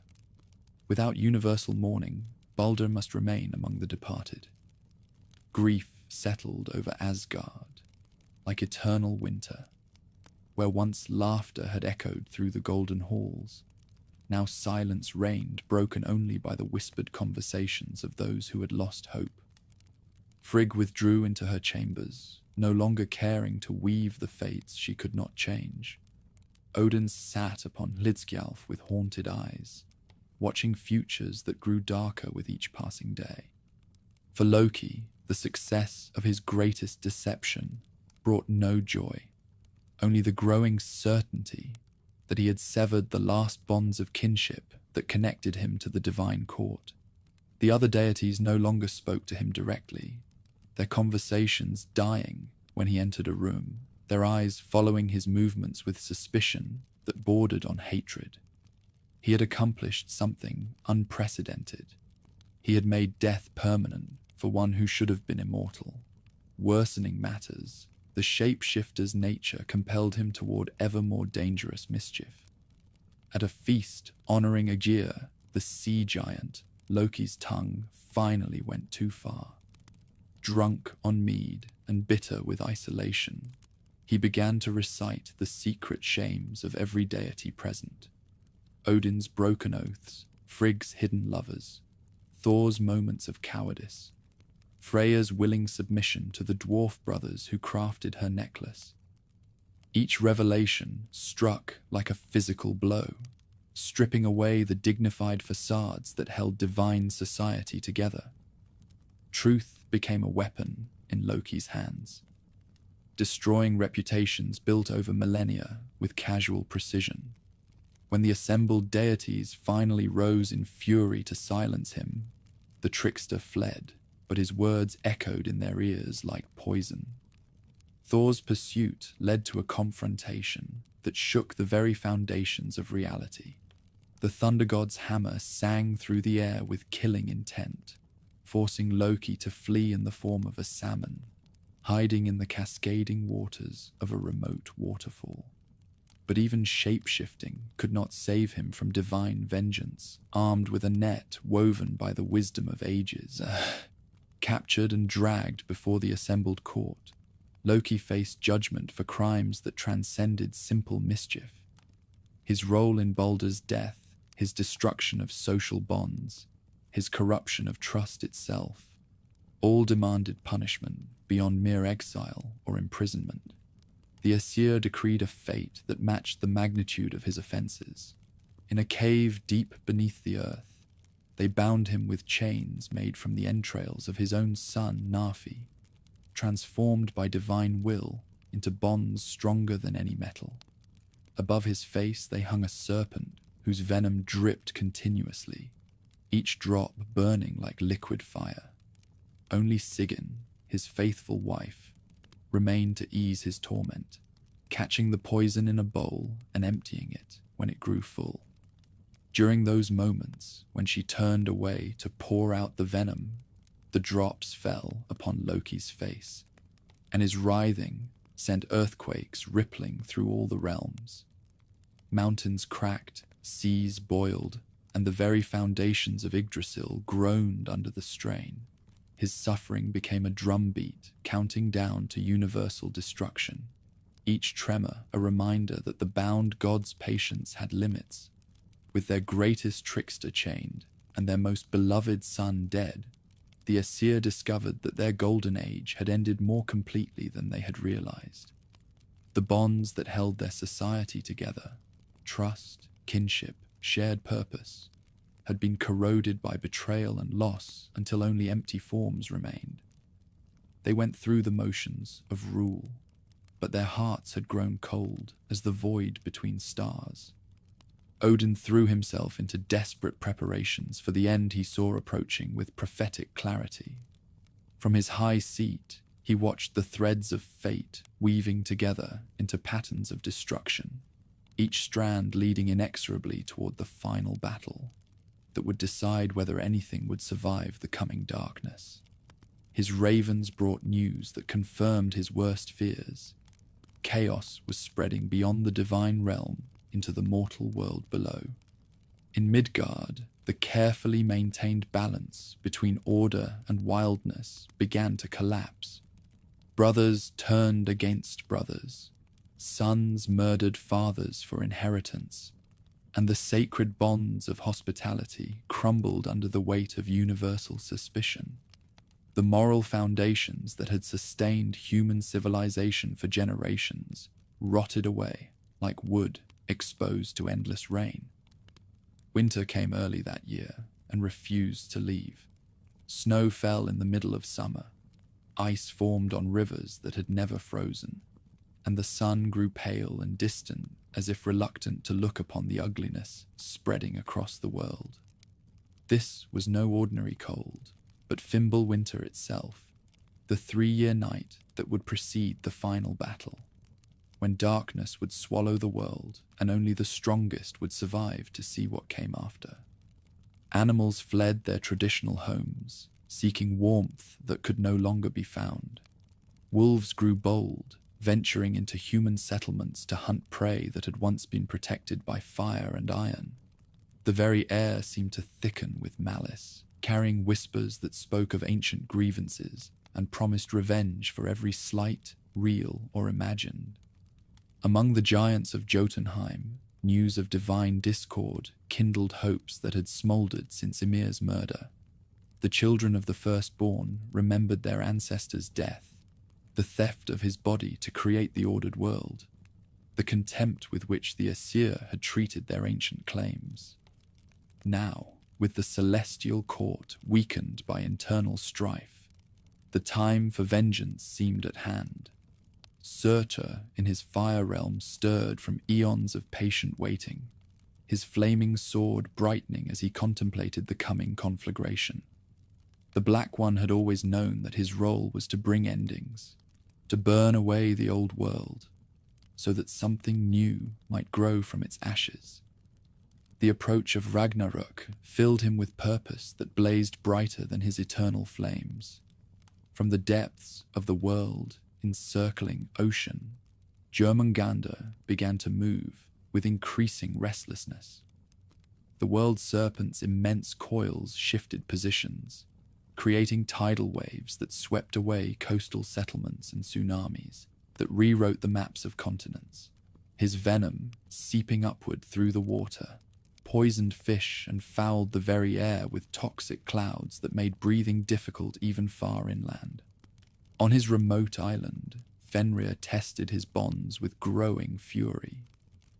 Without universal mourning, Baldur must remain among the departed. Grief settled over Asgard like eternal winter. Where once laughter had echoed through the golden halls, now silence reigned, broken only by the whispered conversations of those who had lost hope. Frigg withdrew into her chambers, no longer caring to weave the fates she could not change. Odin sat upon Hlidskjalf with haunted eyes, watching futures that grew darker with each passing day. For Loki, the success of his greatest deception brought no joy, only the growing certainty that he had severed the last bonds of kinship that connected him to the divine court. The other deities no longer spoke to him directly, their conversations dying when he entered a room, their eyes following his movements with suspicion that bordered on hatred. He had accomplished something unprecedented. He had made death permanent for one who should have been immortal. Worsening matters, the shapeshifter's nature compelled him toward ever more dangerous mischief. At a feast honoring Aegir, the sea giant, Loki's tongue finally went too far. Drunk on mead and bitter with isolation, he began to recite the secret shames of every deity present: Odin's broken oaths, Frigg's hidden lovers, Thor's moments of cowardice, Freya's willing submission to the dwarf brothers who crafted her necklace. Each revelation struck like a physical blow, stripping away the dignified facades that held divine society together. Truth became a weapon in Loki's hands, destroying reputations built over millennia with casual precision. When the assembled deities finally rose in fury to silence him, The trickster fled, but his words echoed in their ears like poison. Thor's pursuit led to a confrontation that shook the very foundations of reality. The thunder god's hammer sang through the air with killing intent, forcing Loki to flee in the form of a salmon, hiding in the cascading waters of a remote waterfall. But even shape-shifting could not save him from divine vengeance, armed with a net woven by the wisdom of ages. Captured and dragged before the assembled court, Loki faced judgment for crimes that transcended simple mischief. His role in Baldur's death, his destruction of social bonds, his corruption of trust itself, all demanded punishment beyond mere exile or imprisonment. The Aesir decreed a fate that matched the magnitude of his offenses. In a cave deep beneath the earth, they bound him with chains made from the entrails of his own son, Nafi, transformed by divine will into bonds stronger than any metal. Above his face they hung a serpent whose venom dripped continuously, each drop burning like liquid fire. Only Sigyn, his faithful wife, remained to ease his torment, catching the poison in a bowl and emptying it when it grew full. During those moments when she turned away to pour out the venom, the drops fell upon Loki's face, and his writhing sent earthquakes rippling through all the realms. Mountains cracked, seas boiled, and the very foundations of Yggdrasil groaned under the strain. His suffering became a drumbeat, counting down to universal destruction, each tremor a reminder that the bound god's patience had limits. With their greatest trickster chained and their most beloved son dead, the Aesir discovered that their golden age had ended more completely than they had realized. The bonds that held their society together, trust, kinship, shared purpose, had been corroded by betrayal and loss until only empty forms remained. They went through the motions of rule, but their hearts had grown cold as the void between stars. Odin threw himself into desperate preparations for the end he saw approaching with prophetic clarity. From his high seat, he watched the threads of fate weaving together into patterns of destruction, each strand leading inexorably toward the final battle that would decide whether anything would survive the coming darkness. His ravens brought news that confirmed his worst fears. Chaos was spreading beyond the divine realm into the mortal world below. In Midgard, the carefully maintained balance between order and wildness began to collapse. Brothers turned against brothers. Sons murdered fathers for inheritance, and the sacred bonds of hospitality crumbled under the weight of universal suspicion. The moral foundations that had sustained human civilization for generations rotted away like wood exposed to endless rain. Winter came early that year and refused to leave. Snow fell in the middle of summer. Ice formed on rivers that had never frozen, and the sun grew pale and distant as if reluctant to look upon the ugliness spreading across the world. This was no ordinary cold, but Fimbulwinter itself, the 3-year night that would precede the final battle, when darkness would swallow the world and only the strongest would survive to see what came after. Animals fled their traditional homes, seeking warmth that could no longer be found. Wolves grew bold, venturing into human settlements to hunt prey that had once been protected by fire and iron. The very air seemed to thicken with malice, carrying whispers that spoke of ancient grievances and promised revenge for every slight, real or imagined. Among the giants of Jotunheim, news of divine discord kindled hopes that had smouldered since Ymir's murder. The children of the firstborn remembered their ancestors' death, the theft of his body to create the ordered world, the contempt with which the Aesir had treated their ancient claims. Now, with the celestial court weakened by internal strife, the time for vengeance seemed at hand. Surtur in his fire realm stirred from eons of patient waiting, his flaming sword brightening as he contemplated the coming conflagration. The Black One had always known that his role was to bring endings, to burn away the old world, so that something new might grow from its ashes. The approach of Ragnarök filled him with purpose that blazed brighter than his eternal flames. From the depths of the world encircling ocean, Jörmungandr began to move with increasing restlessness. The world serpent's immense coils shifted positions, creating tidal waves that swept away coastal settlements and tsunamis that rewrote the maps of continents. His venom, seeping upward through the water, poisoned fish and fouled the very air with toxic clouds that made breathing difficult even far inland. On his remote island, Fenrir tested his bonds with growing fury.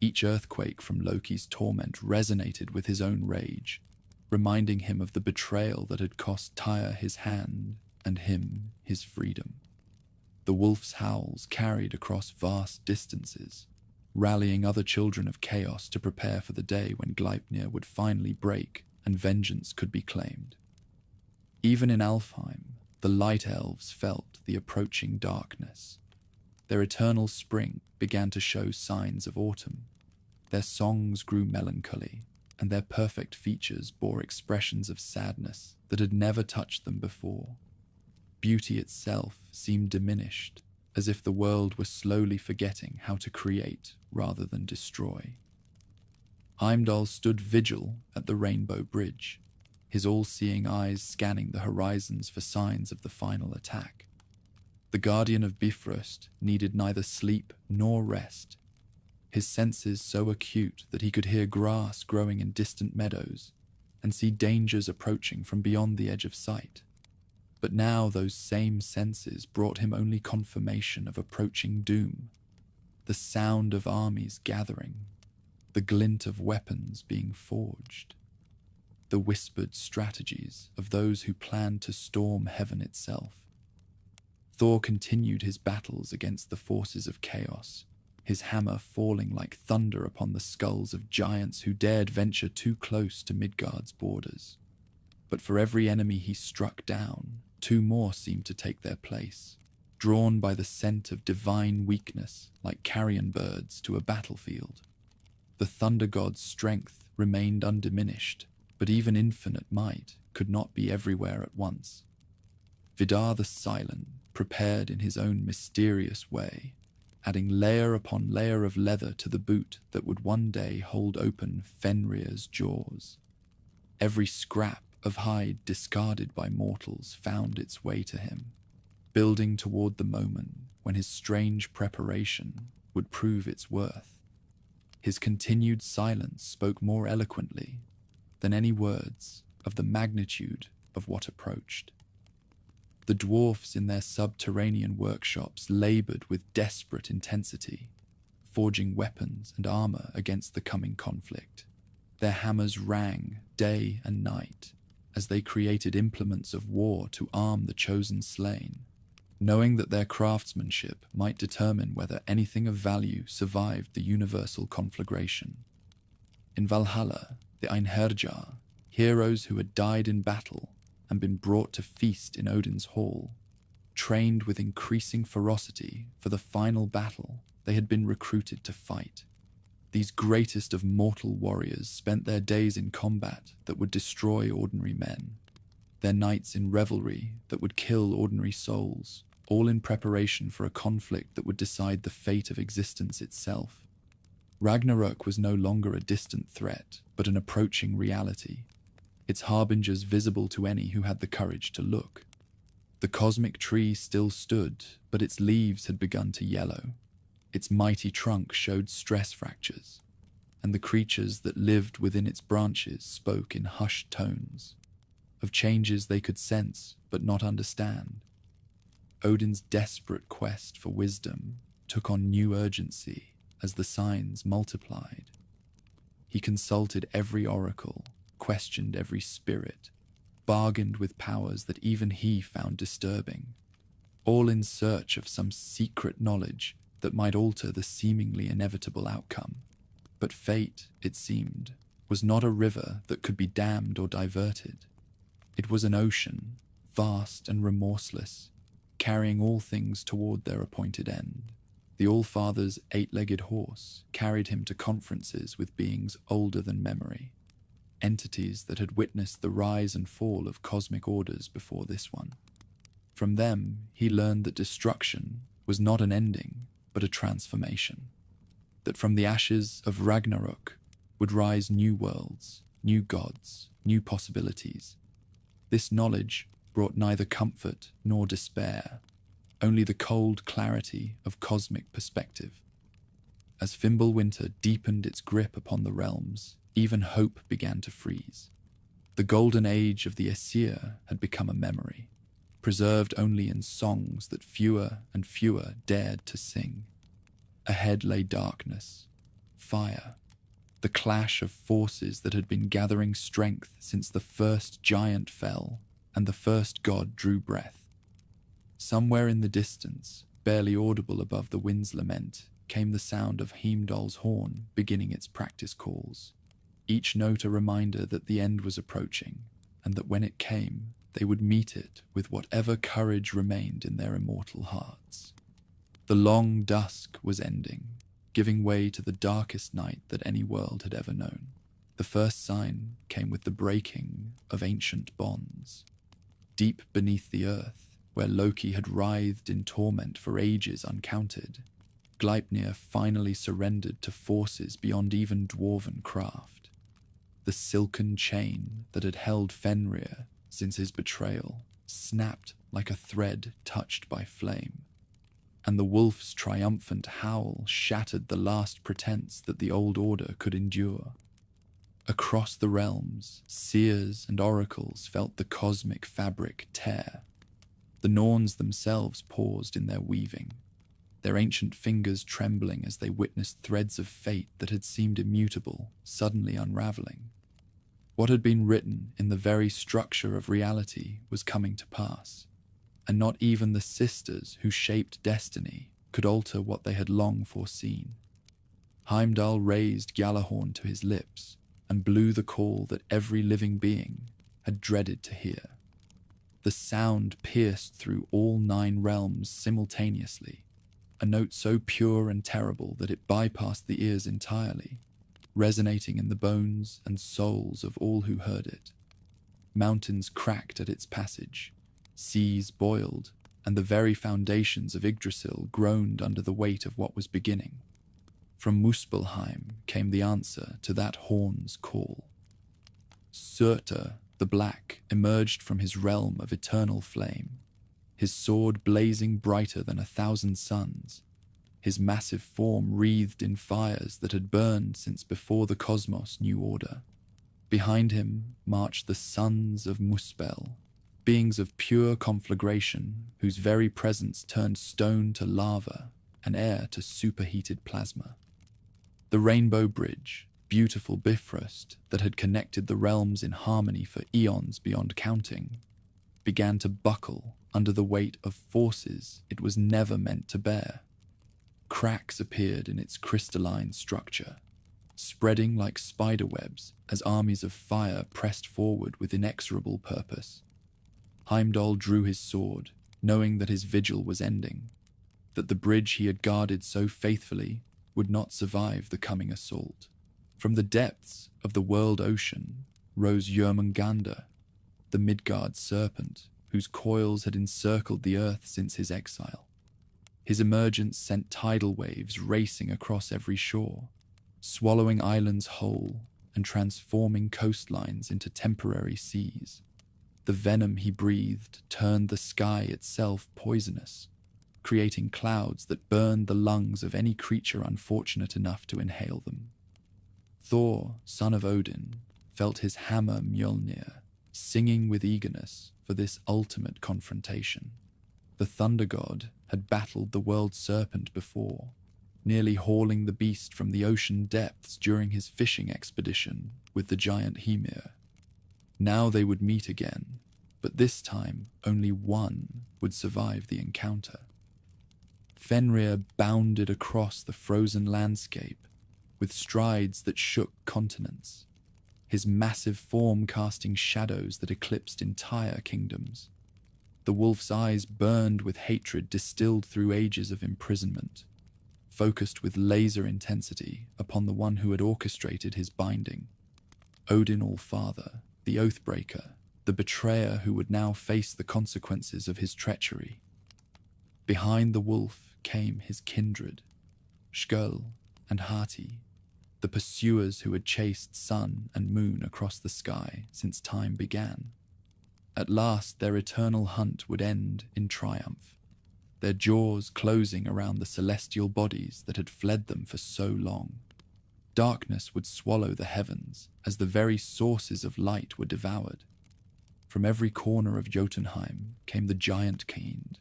Each earthquake from Loki's torment resonated with his own rage, reminding him of the betrayal that had cost Tyr his hand and him his freedom. The wolf's howls carried across vast distances, rallying other children of chaos to prepare for the day when Gleipnir would finally break and vengeance could be claimed. Even in Alfheim, the light elves felt the approaching darkness. Their eternal spring began to show signs of autumn. Their songs grew melancholy, and their perfect features bore expressions of sadness that had never touched them before. Beauty itself seemed diminished, as if the world were slowly forgetting how to create rather than destroy. Heimdall stood vigil at the Rainbow Bridge, his all-seeing eyes scanning the horizons for signs of the final attack. The Guardian of Bifrost needed neither sleep nor rest, his senses so acute that he could hear grass growing in distant meadows and see dangers approaching from beyond the edge of sight. But now those same senses brought him only confirmation of approaching doom, the sound of armies gathering, the glint of weapons being forged, the whispered strategies of those who planned to storm heaven itself. Thor continued his battles against the forces of chaos, his hammer falling like thunder upon the skulls of giants who dared venture too close to Midgard's borders. But for every enemy he struck down, two more seemed to take their place, drawn by the scent of divine weakness like carrion birds to a battlefield. The thunder god's strength remained undiminished, but even infinite might could not be everywhere at once. Vidar the Silent prepared in his own mysterious way, adding layer upon layer of leather to the boot that would one day hold open Fenrir's jaws. Every scrap of hide discarded by mortals found its way to him, building toward the moment when his strange preparation would prove its worth. His continued silence spoke more eloquently than any words of the magnitude of what approached. The dwarfs in their subterranean workshops labored with desperate intensity, forging weapons and armor against the coming conflict. Their hammers rang day and night as they created implements of war to arm the chosen slain, knowing that their craftsmanship might determine whether anything of value survived the universal conflagration. In Valhalla, the Einherjar, heroes who had died in battle and been brought to feast in Odin's hall, trained with increasing ferocity for the final battle they had been recruited to fight. These greatest of mortal warriors spent their days in combat that would destroy ordinary men, their nights in revelry that would kill ordinary souls, all in preparation for a conflict that would decide the fate of existence itself. Ragnarök was no longer a distant threat, but an approaching reality, its harbingers visible to any who had the courage to look. The cosmic tree still stood, but its leaves had begun to yellow. Its mighty trunk showed stress fractures, and the creatures that lived within its branches spoke in hushed tones, of changes they could sense but not understand. Odin's desperate quest for wisdom took on new urgency as the signs multiplied. He consulted every oracle, questioned every spirit, bargained with powers that even he found disturbing, all in search of some secret knowledge that might alter the seemingly inevitable outcome. But fate, it seemed, was not a river that could be dammed or diverted. It was an ocean, vast and remorseless, carrying all things toward their appointed end. The All-Father's 8-legged horse carried him to conferences with beings older than memory, entities that had witnessed the rise and fall of cosmic orders before this one. From them, he learned that destruction was not an ending, but a transformation. That from the ashes of Ragnarök would rise new worlds, new gods, new possibilities. This knowledge brought neither comfort nor despair, only the cold clarity of cosmic perspective. As Fimbulwinter deepened its grip upon the realms, even hope began to freeze. The golden age of the Aesir had become a memory, preserved only in songs that fewer and fewer dared to sing. Ahead lay darkness, fire, the clash of forces that had been gathering strength since the first giant fell and the first god drew breath. Somewhere in the distance, barely audible above the wind's lament, came the sound of Heimdall's horn beginning its practice calls, each note a reminder that the end was approaching, and that when it came, they would meet it with whatever courage remained in their immortal hearts. The long dusk was ending, giving way to the darkest night that any world had ever known. The first sign came with the breaking of ancient bonds. Deep beneath the earth, where Loki had writhed in torment for ages uncounted, Gleipnir finally surrendered to forces beyond even dwarven craft. The silken chain that had held Fenrir since his betrayal snapped like a thread touched by flame, and the wolf's triumphant howl shattered the last pretense that the old order could endure. Across the realms, seers and oracles felt the cosmic fabric tear. The Norns themselves paused in their weaving, their ancient fingers trembling as they witnessed threads of fate that had seemed immutable suddenly unraveling. What had been written in the very structure of reality was coming to pass, and not even the sisters who shaped destiny could alter what they had long foreseen. Heimdall raised Gjallarhorn to his lips and blew the call that every living being had dreaded to hear. The sound pierced through all 9 realms simultaneously, a note so pure and terrible that it bypassed the ears entirely, resonating in the bones and souls of all who heard it. Mountains cracked at its passage, seas boiled, and the very foundations of Yggdrasil groaned under the weight of what was beginning. From Muspelheim came the answer to that horn's call. Surtur the Black emerged from his realm of eternal flame, his sword blazing brighter than 1,000 suns, his massive form wreathed in fires that had burned since before the cosmos knew order. Behind him marched the sons of Muspel, beings of pure conflagration whose very presence turned stone to lava and air to superheated plasma. The Rainbow Bridge, beautiful Bifrost that had connected the realms in harmony for eons beyond counting, began to buckle under the weight of forces it was never meant to bear. Cracks appeared in its crystalline structure, spreading like spiderwebs as armies of fire pressed forward with inexorable purpose. Heimdall drew his sword, knowing that his vigil was ending, that the bridge he had guarded so faithfully would not survive the coming assault. From the depths of the world ocean rose Jörmungandr, the Midgard serpent, whose coils had encircled the earth since his exile. His emergence sent tidal waves racing across every shore, swallowing islands whole and transforming coastlines into temporary seas. The venom he breathed turned the sky itself poisonous, creating clouds that burned the lungs of any creature unfortunate enough to inhale them. Thor, son of Odin, felt his hammer Mjolnir, singing with eagerness for this ultimate confrontation. The Thunder God had battled the world serpent before, nearly hauling the beast from the ocean depths during his fishing expedition with the giant Hymir. Now they would meet again, but this time only one would survive the encounter. Fenrir bounded across the frozen landscape with strides that shook continents, his massive form casting shadows that eclipsed entire kingdoms. The wolf's eyes burned with hatred distilled through ages of imprisonment, focused with laser intensity upon the one who had orchestrated his binding. Odin All-Father, the Oathbreaker, the betrayer who would now face the consequences of his treachery. Behind the wolf came his kindred, Skjöll and Hati, the pursuers who had chased sun and moon across the sky since time began. At last their eternal hunt would end in triumph, their jaws closing around the celestial bodies that had fled them for so long. Darkness would swallow the heavens as the very sources of light were devoured. From every corner of Jotunheim came the giant kind,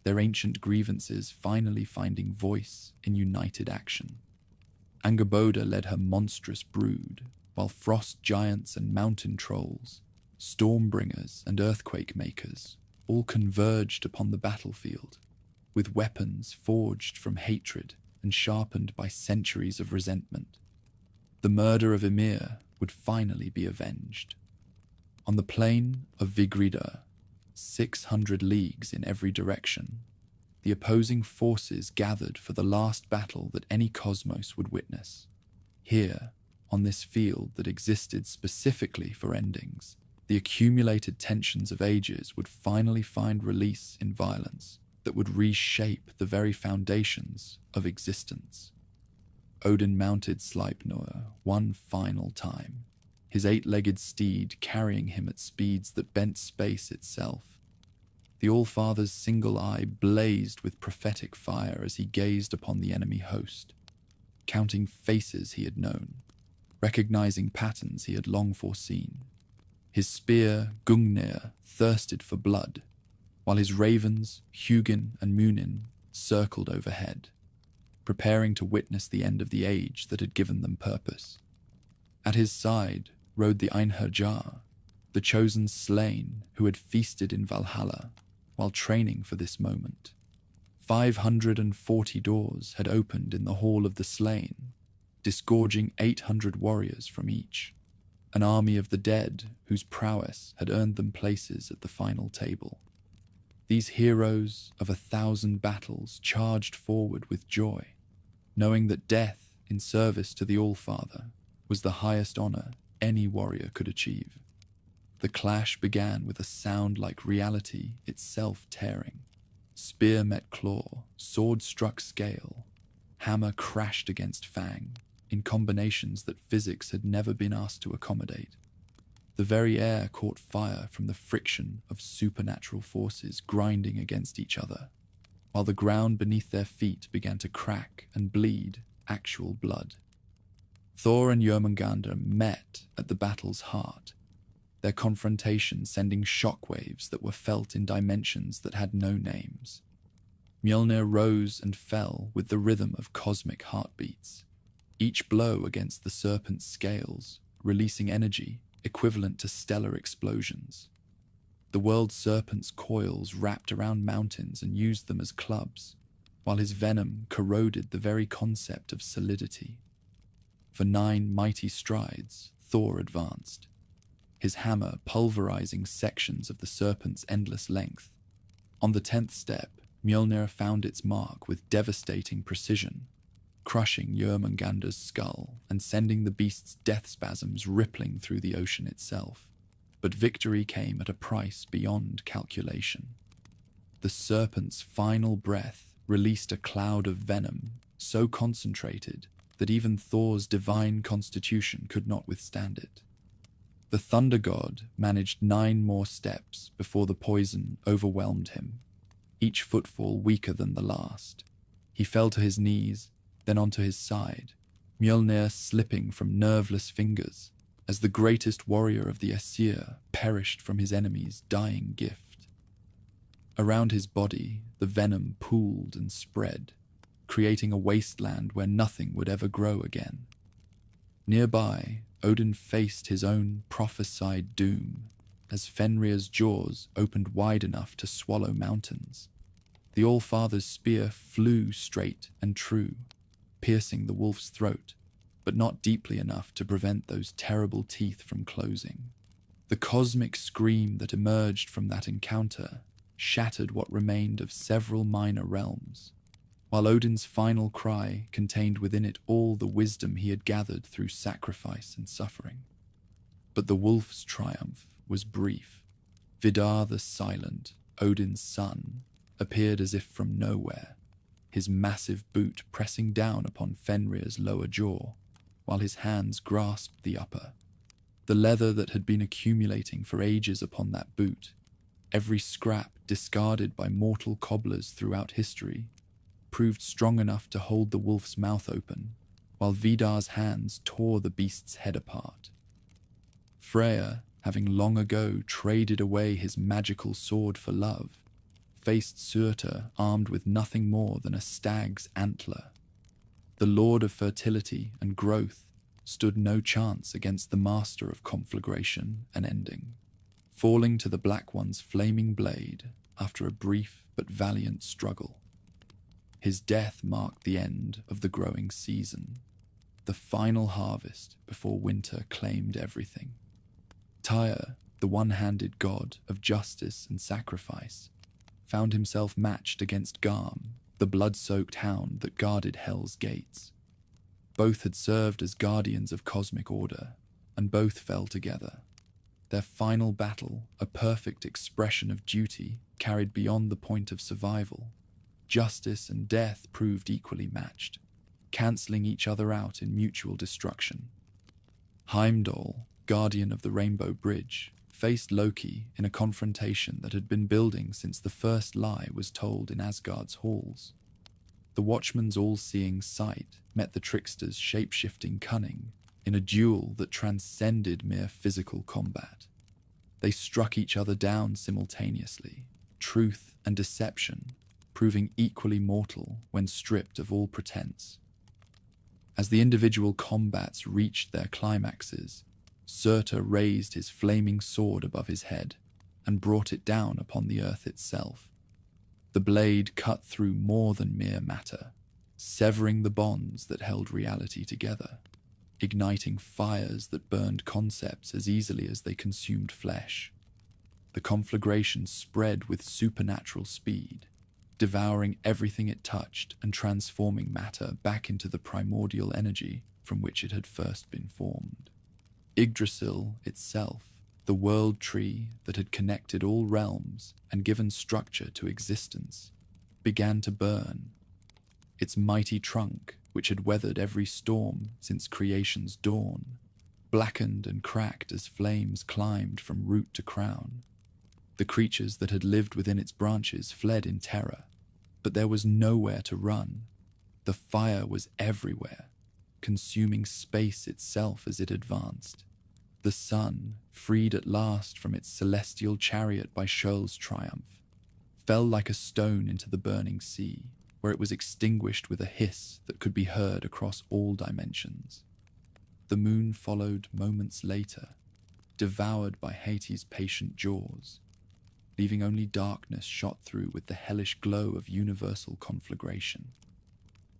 their ancient grievances finally finding voice in united action. Angerboda led her monstrous brood, while frost giants and mountain trolls, stormbringers and earthquake makers, all converged upon the battlefield, with weapons forged from hatred and sharpened by centuries of resentment. The murder of Ymir would finally be avenged. On the plain of Vigridr, 600 leagues in every direction, the opposing forces gathered for the last battle that any cosmos would witness. Here, on this field that existed specifically for endings, the accumulated tensions of ages would finally find release in violence that would reshape the very foundations of existence. Odin mounted Sleipnir one final time, his 8-legged steed carrying him at speeds that bent space itself. The All-Father's single eye blazed with prophetic fire as he gazed upon the enemy host, counting faces he had known, recognizing patterns he had long foreseen. His spear, Gungnir, thirsted for blood, while his ravens, Hugin and Munin, circled overhead, preparing to witness the end of the age that had given them purpose. At his side rode the Einherjar, the chosen slain who had feasted in Valhalla while training for this moment. 540 doors had opened in the Hall of the Slain, disgorging 800 warriors from each, an army of the dead whose prowess had earned them places at the final table. These heroes of 1,000 battles charged forward with joy, knowing that death in service to the All-Father was the highest honor any warrior could achieve. The clash began with a sound like reality itself tearing. Spear met claw, sword struck scale, hammer crashed against fang, in combinations that physics had never been asked to accommodate. The very air caught fire from the friction of supernatural forces grinding against each other, while the ground beneath their feet began to crack and bleed actual blood. Thor and Jörmungandr met at the battle's heart, their confrontation sending shockwaves that were felt in dimensions that had no names. Mjolnir rose and fell with the rhythm of cosmic heartbeats, each blow against the serpent's scales, releasing energy equivalent to stellar explosions. The world serpent's coils wrapped around mountains and used them as clubs, while his venom corroded the very concept of solidity. For 9 mighty strides, Thor advanced, his hammer pulverizing sections of the serpent's endless length. On the 10th step, Mjolnir found its mark with devastating precision, crushing Jörmungandr's skull and sending the beast's death spasms rippling through the ocean itself. But victory came at a price beyond calculation. The serpent's final breath released a cloud of venom so concentrated that even Thor's divine constitution could not withstand it. The Thunder God managed 9 more steps before the poison overwhelmed him, each footfall weaker than the last. He fell to his knees, then onto his side, Mjolnir slipping from nerveless fingers as the greatest warrior of the Aesir perished from his enemy's dying gift. Around his body, the venom pooled and spread, creating a wasteland where nothing would ever grow again. Nearby, Odin faced his own prophesied doom as Fenrir's jaws opened wide enough to swallow mountains. The All-Father's spear flew straight and true, piercing the wolf's throat, but not deeply enough to prevent those terrible teeth from closing. The cosmic scream that emerged from that encounter shattered what remained of several minor realms, while Odin's final cry contained within it all the wisdom he had gathered through sacrifice and suffering. But the wolf's triumph was brief. Vidar the Silent, Odin's son, appeared as if from nowhere, his massive boot pressing down upon Fenrir's lower jaw, while his hands grasped the upper. The leather that had been accumulating for ages upon that boot, every scrap discarded by mortal cobblers throughout history, proved strong enough to hold the wolf's mouth open, while Vidar's hands tore the beast's head apart. Freya, having long ago traded away his magical sword for love, faced Surtur armed with nothing more than a stag's antler. The lord of fertility and growth stood no chance against the master of conflagration and ending, falling to the Black One's flaming blade after a brief but valiant struggle. His death marked the end of the growing season, the final harvest before winter claimed everything. Tyr, the one-handed god of justice and sacrifice, found himself matched against Garm, the blood-soaked hound that guarded Hell's gates. Both had served as guardians of cosmic order, and both fell together. Their final battle, a perfect expression of duty, carried beyond the point of survival. Justice and death proved equally matched, cancelling each other out in mutual destruction. Heimdall, guardian of the Rainbow Bridge, faced Loki in a confrontation that had been building since the first lie was told in Asgard's halls. The Watchman's all-seeing sight met the trickster's shape-shifting cunning in a duel that transcended mere physical combat. They struck each other down simultaneously, truth and deception proving equally mortal when stripped of all pretense. As the individual combats reached their climaxes, Surtur raised his flaming sword above his head and brought it down upon the earth itself. The blade cut through more than mere matter, severing the bonds that held reality together, igniting fires that burned concepts as easily as they consumed flesh. The conflagration spread with supernatural speed, devouring everything it touched and transforming matter back into the primordial energy from which it had first been formed. Yggdrasil itself, the world tree that had connected all realms and given structure to existence, began to burn. Its mighty trunk, which had weathered every storm since creation's dawn, blackened and cracked as flames climbed from root to crown. The creatures that had lived within its branches fled in terror, but there was nowhere to run. The fire was everywhere, consuming space itself as it advanced. The sun, freed at last from its celestial chariot by Sjöll's triumph, fell like a stone into the burning sea, where it was extinguished with a hiss that could be heard across all dimensions. The moon followed moments later, devoured by Hades' patient jaws, leaving only darkness shot through with the hellish glow of universal conflagration.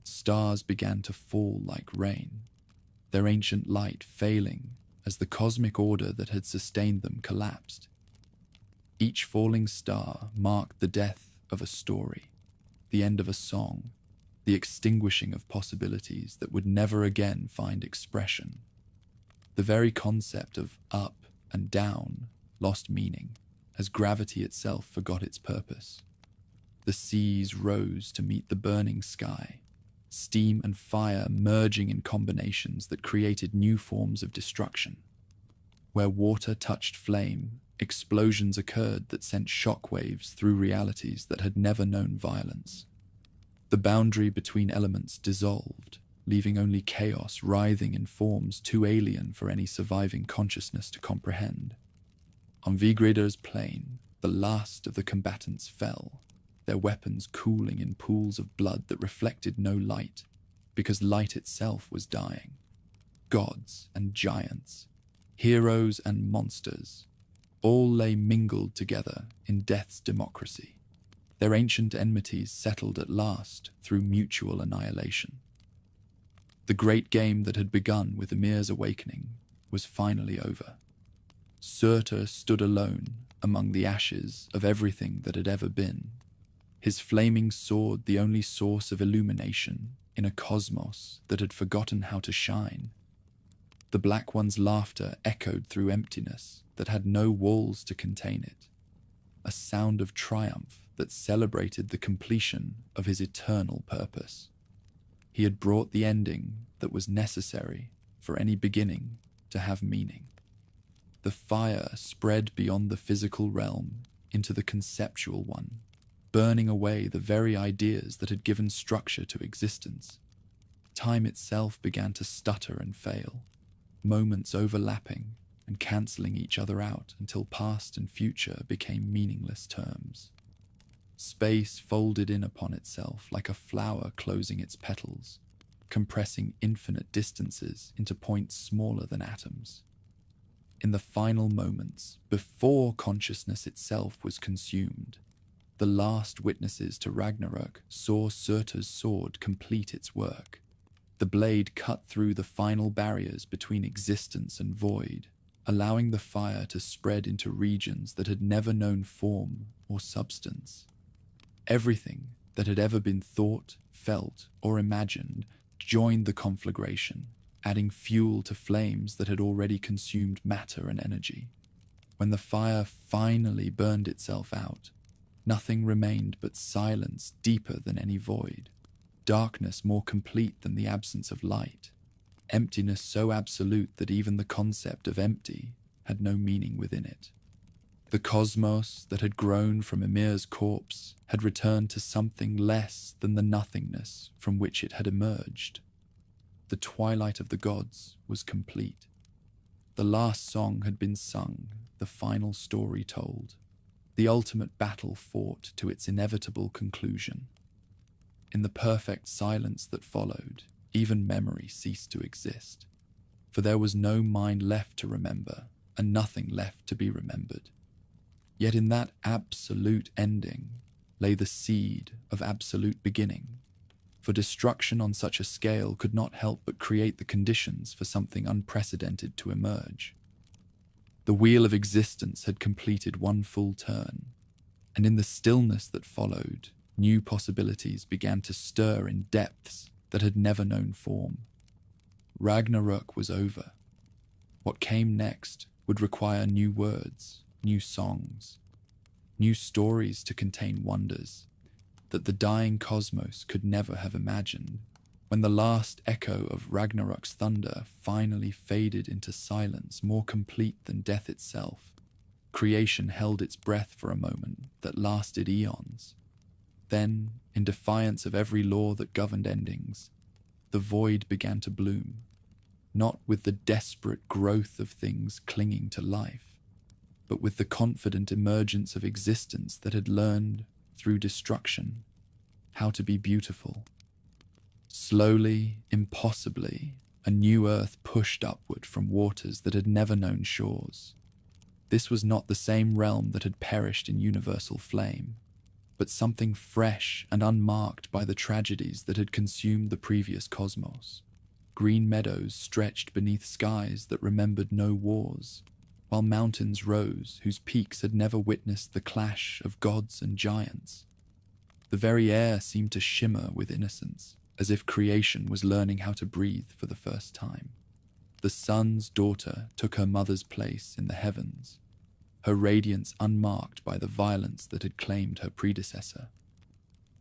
Stars began to fall like rain, their ancient light failing as the cosmic order that had sustained them collapsed. Each falling star marked the death of a story, the end of a song, the extinguishing of possibilities that would never again find expression. The very concept of up and down lost meaning, as gravity itself forgot its purpose. The seas rose to meet the burning sky, steam and fire merging in combinations that created new forms of destruction. Where water touched flame, explosions occurred that sent shockwaves through realities that had never known violence. The boundary between elements dissolved, leaving only chaos writhing in forms too alien for any surviving consciousness to comprehend. On Vigrider's plain, the last of the combatants fell, their weapons cooling in pools of blood that reflected no light, because light itself was dying. Gods and giants, heroes and monsters, all lay mingled together in death's democracy. Their ancient enmities settled at last through mutual annihilation. The great game that had begun with Ymir's awakening was finally over. Surtur stood alone among the ashes of everything that had ever been. His flaming sword the only source of illumination in a cosmos that had forgotten how to shine. The Black One's laughter echoed through emptiness that had no walls to contain it, a sound of triumph that celebrated the completion of his eternal purpose. He had brought the ending that was necessary for any beginning to have meaning. The fire spread beyond the physical realm into the conceptual one, burning away the very ideas that had given structure to existence. Time itself began to stutter and fail, moments overlapping and cancelling each other out until past and future became meaningless terms. Space folded in upon itself like a flower closing its petals, compressing infinite distances into points smaller than atoms. In the final moments, before consciousness itself was consumed, the last witnesses to Ragnarök saw Surtur's sword complete its work. The blade cut through the final barriers between existence and void, allowing the fire to spread into regions that had never known form or substance. Everything that had ever been thought, felt, or imagined joined the conflagration, adding fuel to flames that had already consumed matter and energy. When the fire finally burned itself out, nothing remained but silence deeper than any void, darkness more complete than the absence of light, emptiness so absolute that even the concept of empty had no meaning within it. The cosmos that had grown from Ymir's corpse had returned to something less than the nothingness from which it had emerged. The twilight of the gods was complete. The last song had been sung, the final story told, the ultimate battle fought to its inevitable conclusion. In the perfect silence that followed, even memory ceased to exist, for there was no mind left to remember and nothing left to be remembered. Yet in that absolute ending lay the seed of absolute beginning, for destruction on such a scale could not help but create the conditions for something unprecedented to emerge. The wheel of existence had completed one full turn, and in the stillness that followed, new possibilities began to stir in depths that had never known form. Ragnarök was over. What came next would require new words, new songs, new stories to contain wonders that the dying cosmos could never have imagined. When the last echo of Ragnarök's thunder finally faded into silence more complete than death itself, creation held its breath for a moment that lasted eons. Then, in defiance of every law that governed endings, the void began to bloom, not with the desperate growth of things clinging to life, but with the confident emergence of existence that had learned, through destruction, how to be beautiful. Slowly, impossibly, a new earth pushed upward from waters that had never known shores. This was not the same realm that had perished in universal flame, but something fresh and unmarked by the tragedies that had consumed the previous cosmos. Green meadows stretched beneath skies that remembered no wars, while mountains rose whose peaks had never witnessed the clash of gods and giants. The very air seemed to shimmer with innocence, as if creation was learning how to breathe for the first time. The sun's daughter took her mother's place in the heavens, her radiance unmarked by the violence that had claimed her predecessor.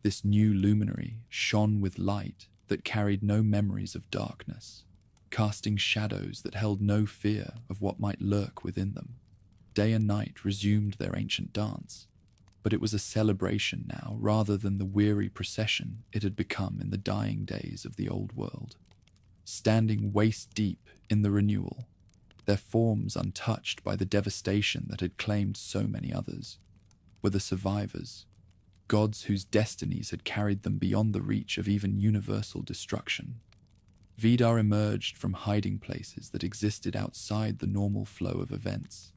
This new luminary shone with light that carried no memories of darkness, casting shadows that held no fear of what might lurk within them. Day and night resumed their ancient dance, but it was a celebration now rather than the weary procession it had become in the dying days of the old world. Standing waist-deep in the renewal, their forms untouched by the devastation that had claimed so many others, were the survivors, gods whose destinies had carried them beyond the reach of even universal destruction. Vidar emerged from hiding places that existed outside the normal flow of events,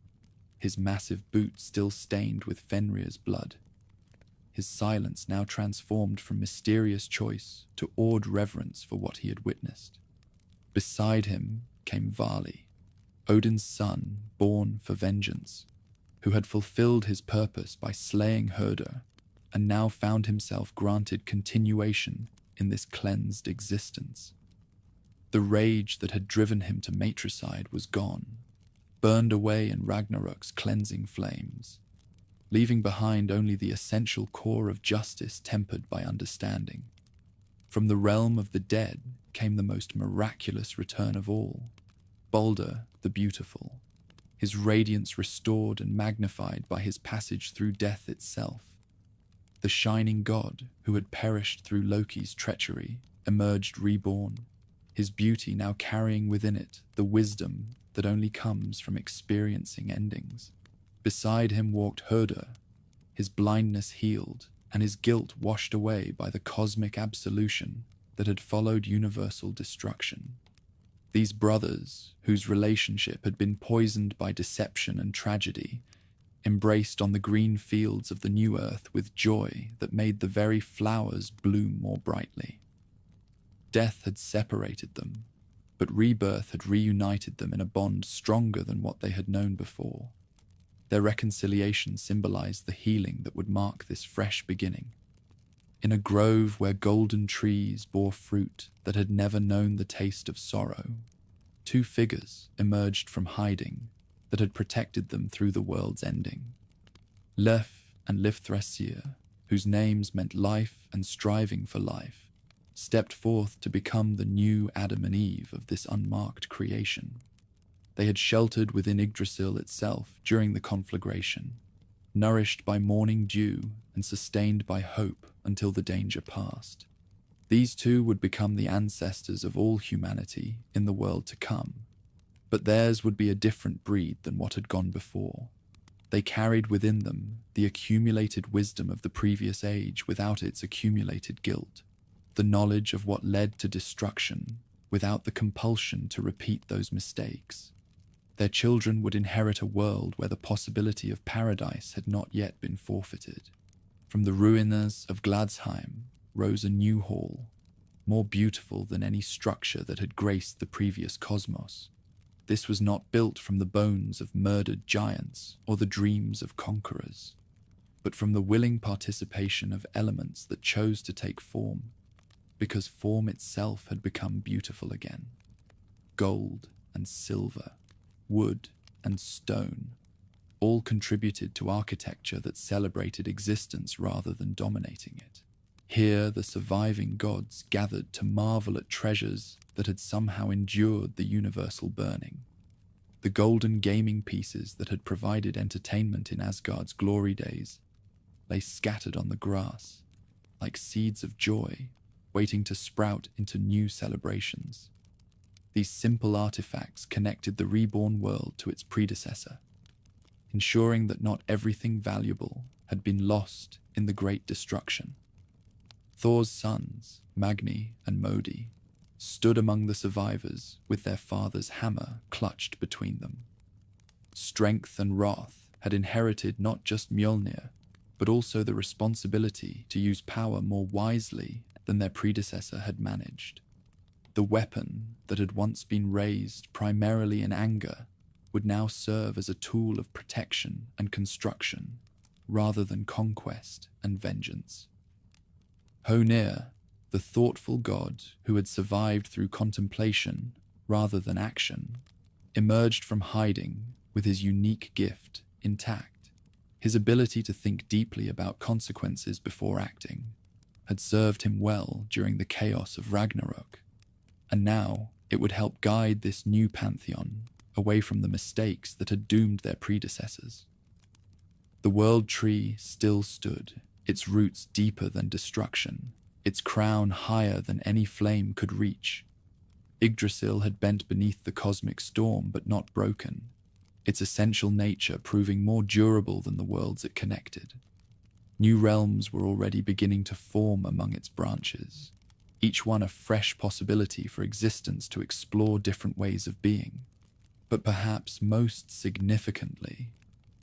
his massive boot still stained with Fenrir's blood. His silence now transformed from mysterious choice to awed reverence for what he had witnessed. Beside him came Vali, Odin's son, born for vengeance, who had fulfilled his purpose by slaying Herder, and now found himself granted continuation in this cleansed existence. The rage that had driven him to matricide was gone, burned away in Ragnarok's cleansing flames, leaving behind only the essential core of justice tempered by understanding. From the realm of the dead came the most miraculous return of all, Balder the Beautiful, his radiance restored and magnified by his passage through death itself. The shining god who had perished through Loki's treachery emerged reborn, his beauty now carrying within it the wisdom that only comes from experiencing endings. Beside him walked Herder, his blindness healed and his guilt washed away by the cosmic absolution that had followed universal destruction. These brothers, whose relationship had been poisoned by deception and tragedy, embraced on the green fields of the new earth with joy that made the very flowers bloom more brightly. Death had separated them, but rebirth had reunited them in a bond stronger than what they had known before. Their reconciliation symbolized the healing that would mark this fresh beginning. In a grove where golden trees bore fruit that had never known the taste of sorrow, two figures emerged from hiding that had protected them through the world's ending. Lef and Lifthrasir, whose names meant life and striving for life, stepped forth to become the new Adam and Eve of this unmarked creation. They had sheltered within Yggdrasil itself during the conflagration, nourished by morning dew and sustained by hope until the danger passed. These two would become the ancestors of all humanity in the world to come, but theirs would be a different breed than what had gone before. They carried within them the accumulated wisdom of the previous age without its accumulated guilt, the knowledge of what led to destruction without the compulsion to repeat those mistakes. Their children would inherit a world where the possibility of paradise had not yet been forfeited. From the ruins of Gladsheim rose a new hall, more beautiful than any structure that had graced the previous cosmos. This was not built from the bones of murdered giants or the dreams of conquerors, but from the willing participation of elements that chose to take form, because form itself had become beautiful again. Gold and silver, wood and stone, all contributed to architecture that celebrated existence rather than dominating it. Here the surviving gods gathered to marvel at treasures that had somehow endured the universal burning. The golden gaming pieces that had provided entertainment in Asgard's glory days lay scattered on the grass, like seeds of joy, waiting to sprout into new celebrations. These simple artifacts connected the reborn world to its predecessor, ensuring that not everything valuable had been lost in the great destruction. Thor's sons, Magni and Modi, stood among the survivors with their father's hammer clutched between them. Strength and wrath had inherited not just Mjolnir, but also the responsibility to use power more wisely than their predecessor had managed. The weapon that had once been raised primarily in anger would now serve as a tool of protection and construction, rather than conquest and vengeance. Honir, the thoughtful god who had survived through contemplation rather than action, emerged from hiding with his unique gift intact. His ability to think deeply about consequences before acting had served him well during the chaos of Ragnarök, and now it would help guide this new pantheon away from the mistakes that had doomed their predecessors. The world tree still stood, its roots deeper than destruction, its crown higher than any flame could reach. Yggdrasil had bent beneath the cosmic storm but not broken, its essential nature proving more durable than the worlds it connected. New realms were already beginning to form among its branches, each one a fresh possibility for existence to explore different ways of being. But perhaps most significantly,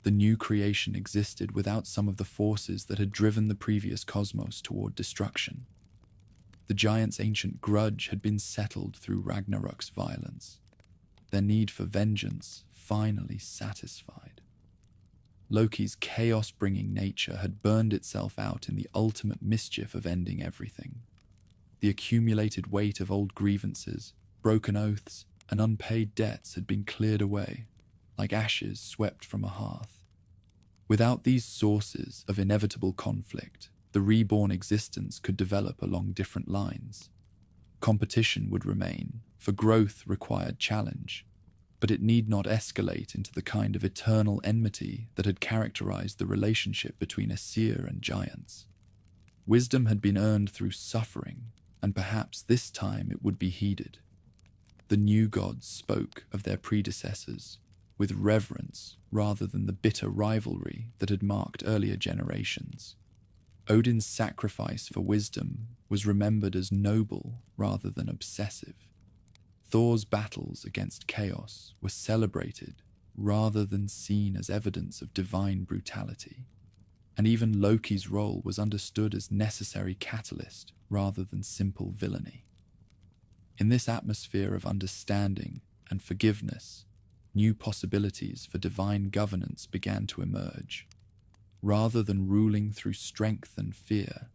the new creation existed without some of the forces that had driven the previous cosmos toward destruction. The giants' ancient grudge had been settled through Ragnarok's violence, their need for vengeance finally satisfied. Loki's chaos-bringing nature had burned itself out in the ultimate mischief of ending everything. The accumulated weight of old grievances, broken oaths, and unpaid debts had been cleared away, like ashes swept from a hearth. Without these sources of inevitable conflict, the reborn existence could develop along different lines. Competition would remain, for growth required challenge, but it need not escalate into the kind of eternal enmity that had characterized the relationship between Aesir and giants. Wisdom had been earned through suffering, and perhaps this time it would be heeded. The new gods spoke of their predecessors with reverence rather than the bitter rivalry that had marked earlier generations. Odin's sacrifice for wisdom was remembered as noble rather than obsessive. Thor's battles against chaos were celebrated rather than seen as evidence of divine brutality. And even Loki's role was understood as necessary catalyst rather than simple villainy. In this atmosphere of understanding and forgiveness, new possibilities for divine governance began to emerge. Rather than ruling through strength and fear,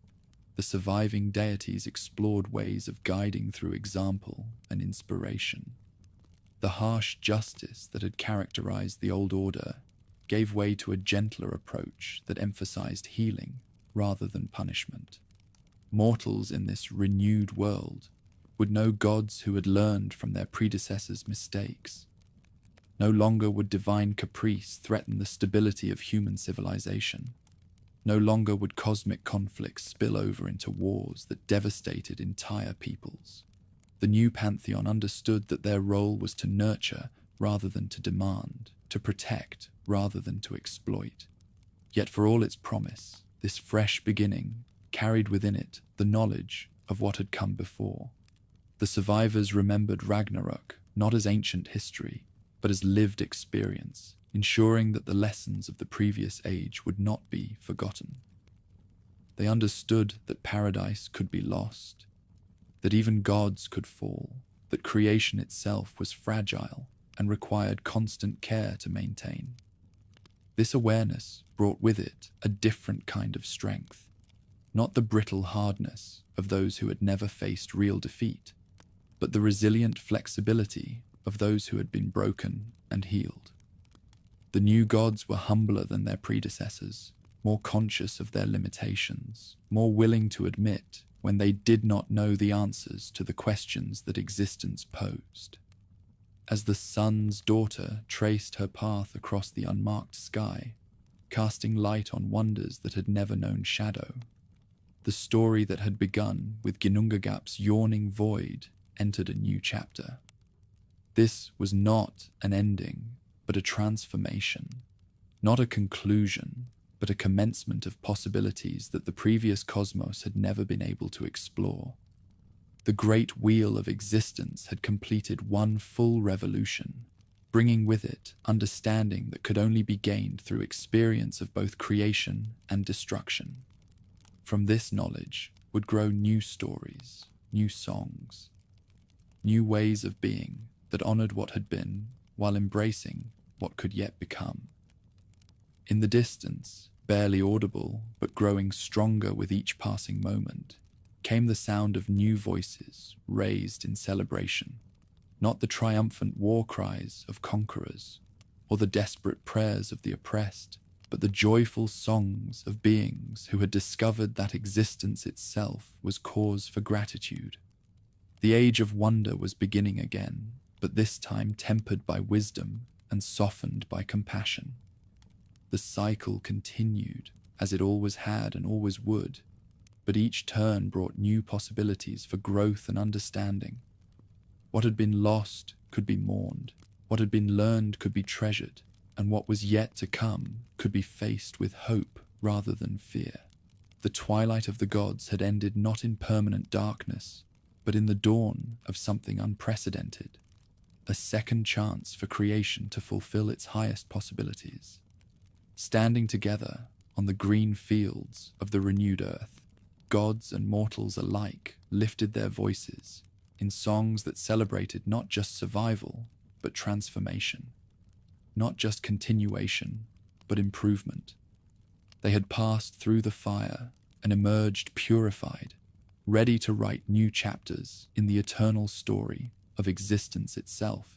the surviving deities explored ways of guiding through example and inspiration. The harsh justice that had characterized the old order gave way to a gentler approach that emphasized healing rather than punishment. Mortals in this renewed world would know gods who had learned from their predecessors' mistakes. No longer would divine caprice threaten the stability of human civilization. No longer would cosmic conflicts spill over into wars that devastated entire peoples. The new pantheon understood that their role was to nurture rather than to demand, to protect rather than to exploit. Yet for all its promise, this fresh beginning carried within it the knowledge of what had come before. The survivors remembered Ragnarök not as ancient history, but as lived experience, ensuring that the lessons of the previous age would not be forgotten. They understood that paradise could be lost, that even gods could fall, that creation itself was fragile and required constant care to maintain. This awareness brought with it a different kind of strength, not the brittle hardness of those who had never faced real defeat, but the resilient flexibility of those who had been broken and healed. The new gods were humbler than their predecessors, more conscious of their limitations, more willing to admit when they did not know the answers to the questions that existence posed. As the sun's daughter traced her path across the unmarked sky, casting light on wonders that had never known shadow, the story that had begun with Ginnungagap's yawning void entered a new chapter. This was not an ending, but a transformation. Not a conclusion, but a commencement of possibilities that the previous cosmos had never been able to explore. The great wheel of existence had completed one full revolution, bringing with it understanding that could only be gained through experience of both creation and destruction. From this knowledge would grow new stories, new songs, new ways of being that honored what had been while embracing what could yet become. In the distance, barely audible but growing stronger with each passing moment, came the sound of new voices raised in celebration, not the triumphant war cries of conquerors or the desperate prayers of the oppressed, but the joyful songs of beings who had discovered that existence itself was cause for gratitude. The age of wonder was beginning again, but this time tempered by wisdom and softened by compassion. The cycle continued, as it always had and always would, but each turn brought new possibilities for growth and understanding. What had been lost could be mourned, what had been learned could be treasured, and what was yet to come could be faced with hope rather than fear. The twilight of the gods had ended not in permanent darkness, but in the dawn of something unprecedented, a second chance for creation to fulfill its highest possibilities. Standing together on the green fields of the renewed earth, gods and mortals alike lifted their voices in songs that celebrated not just survival, but transformation, not just continuation, but improvement. They had passed through the fire and emerged purified, ready to write new chapters in the eternal story of existence itself.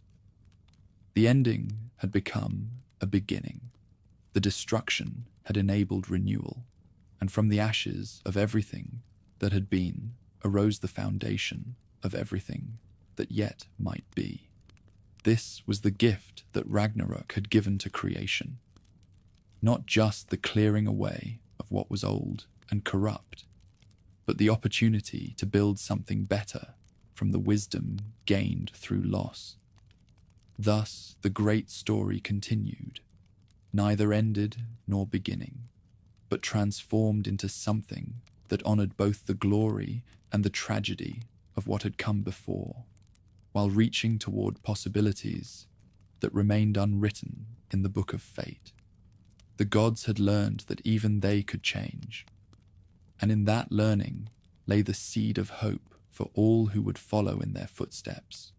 The ending had become a beginning. The destruction had enabled renewal, and from the ashes of everything that had been arose the foundation of everything that yet might be. This was the gift that Ragnarök had given to creation. Not just the clearing away of what was old and corrupt, but the opportunity to build something better from the wisdom gained through loss. Thus, the great story continued, neither ended nor beginning, but transformed into something that honored both the glory and the tragedy of what had come before, while reaching toward possibilities that remained unwritten in the book of fate. The gods had learned that even they could change, and in that learning lay the seed of hope for all who would follow in their footsteps.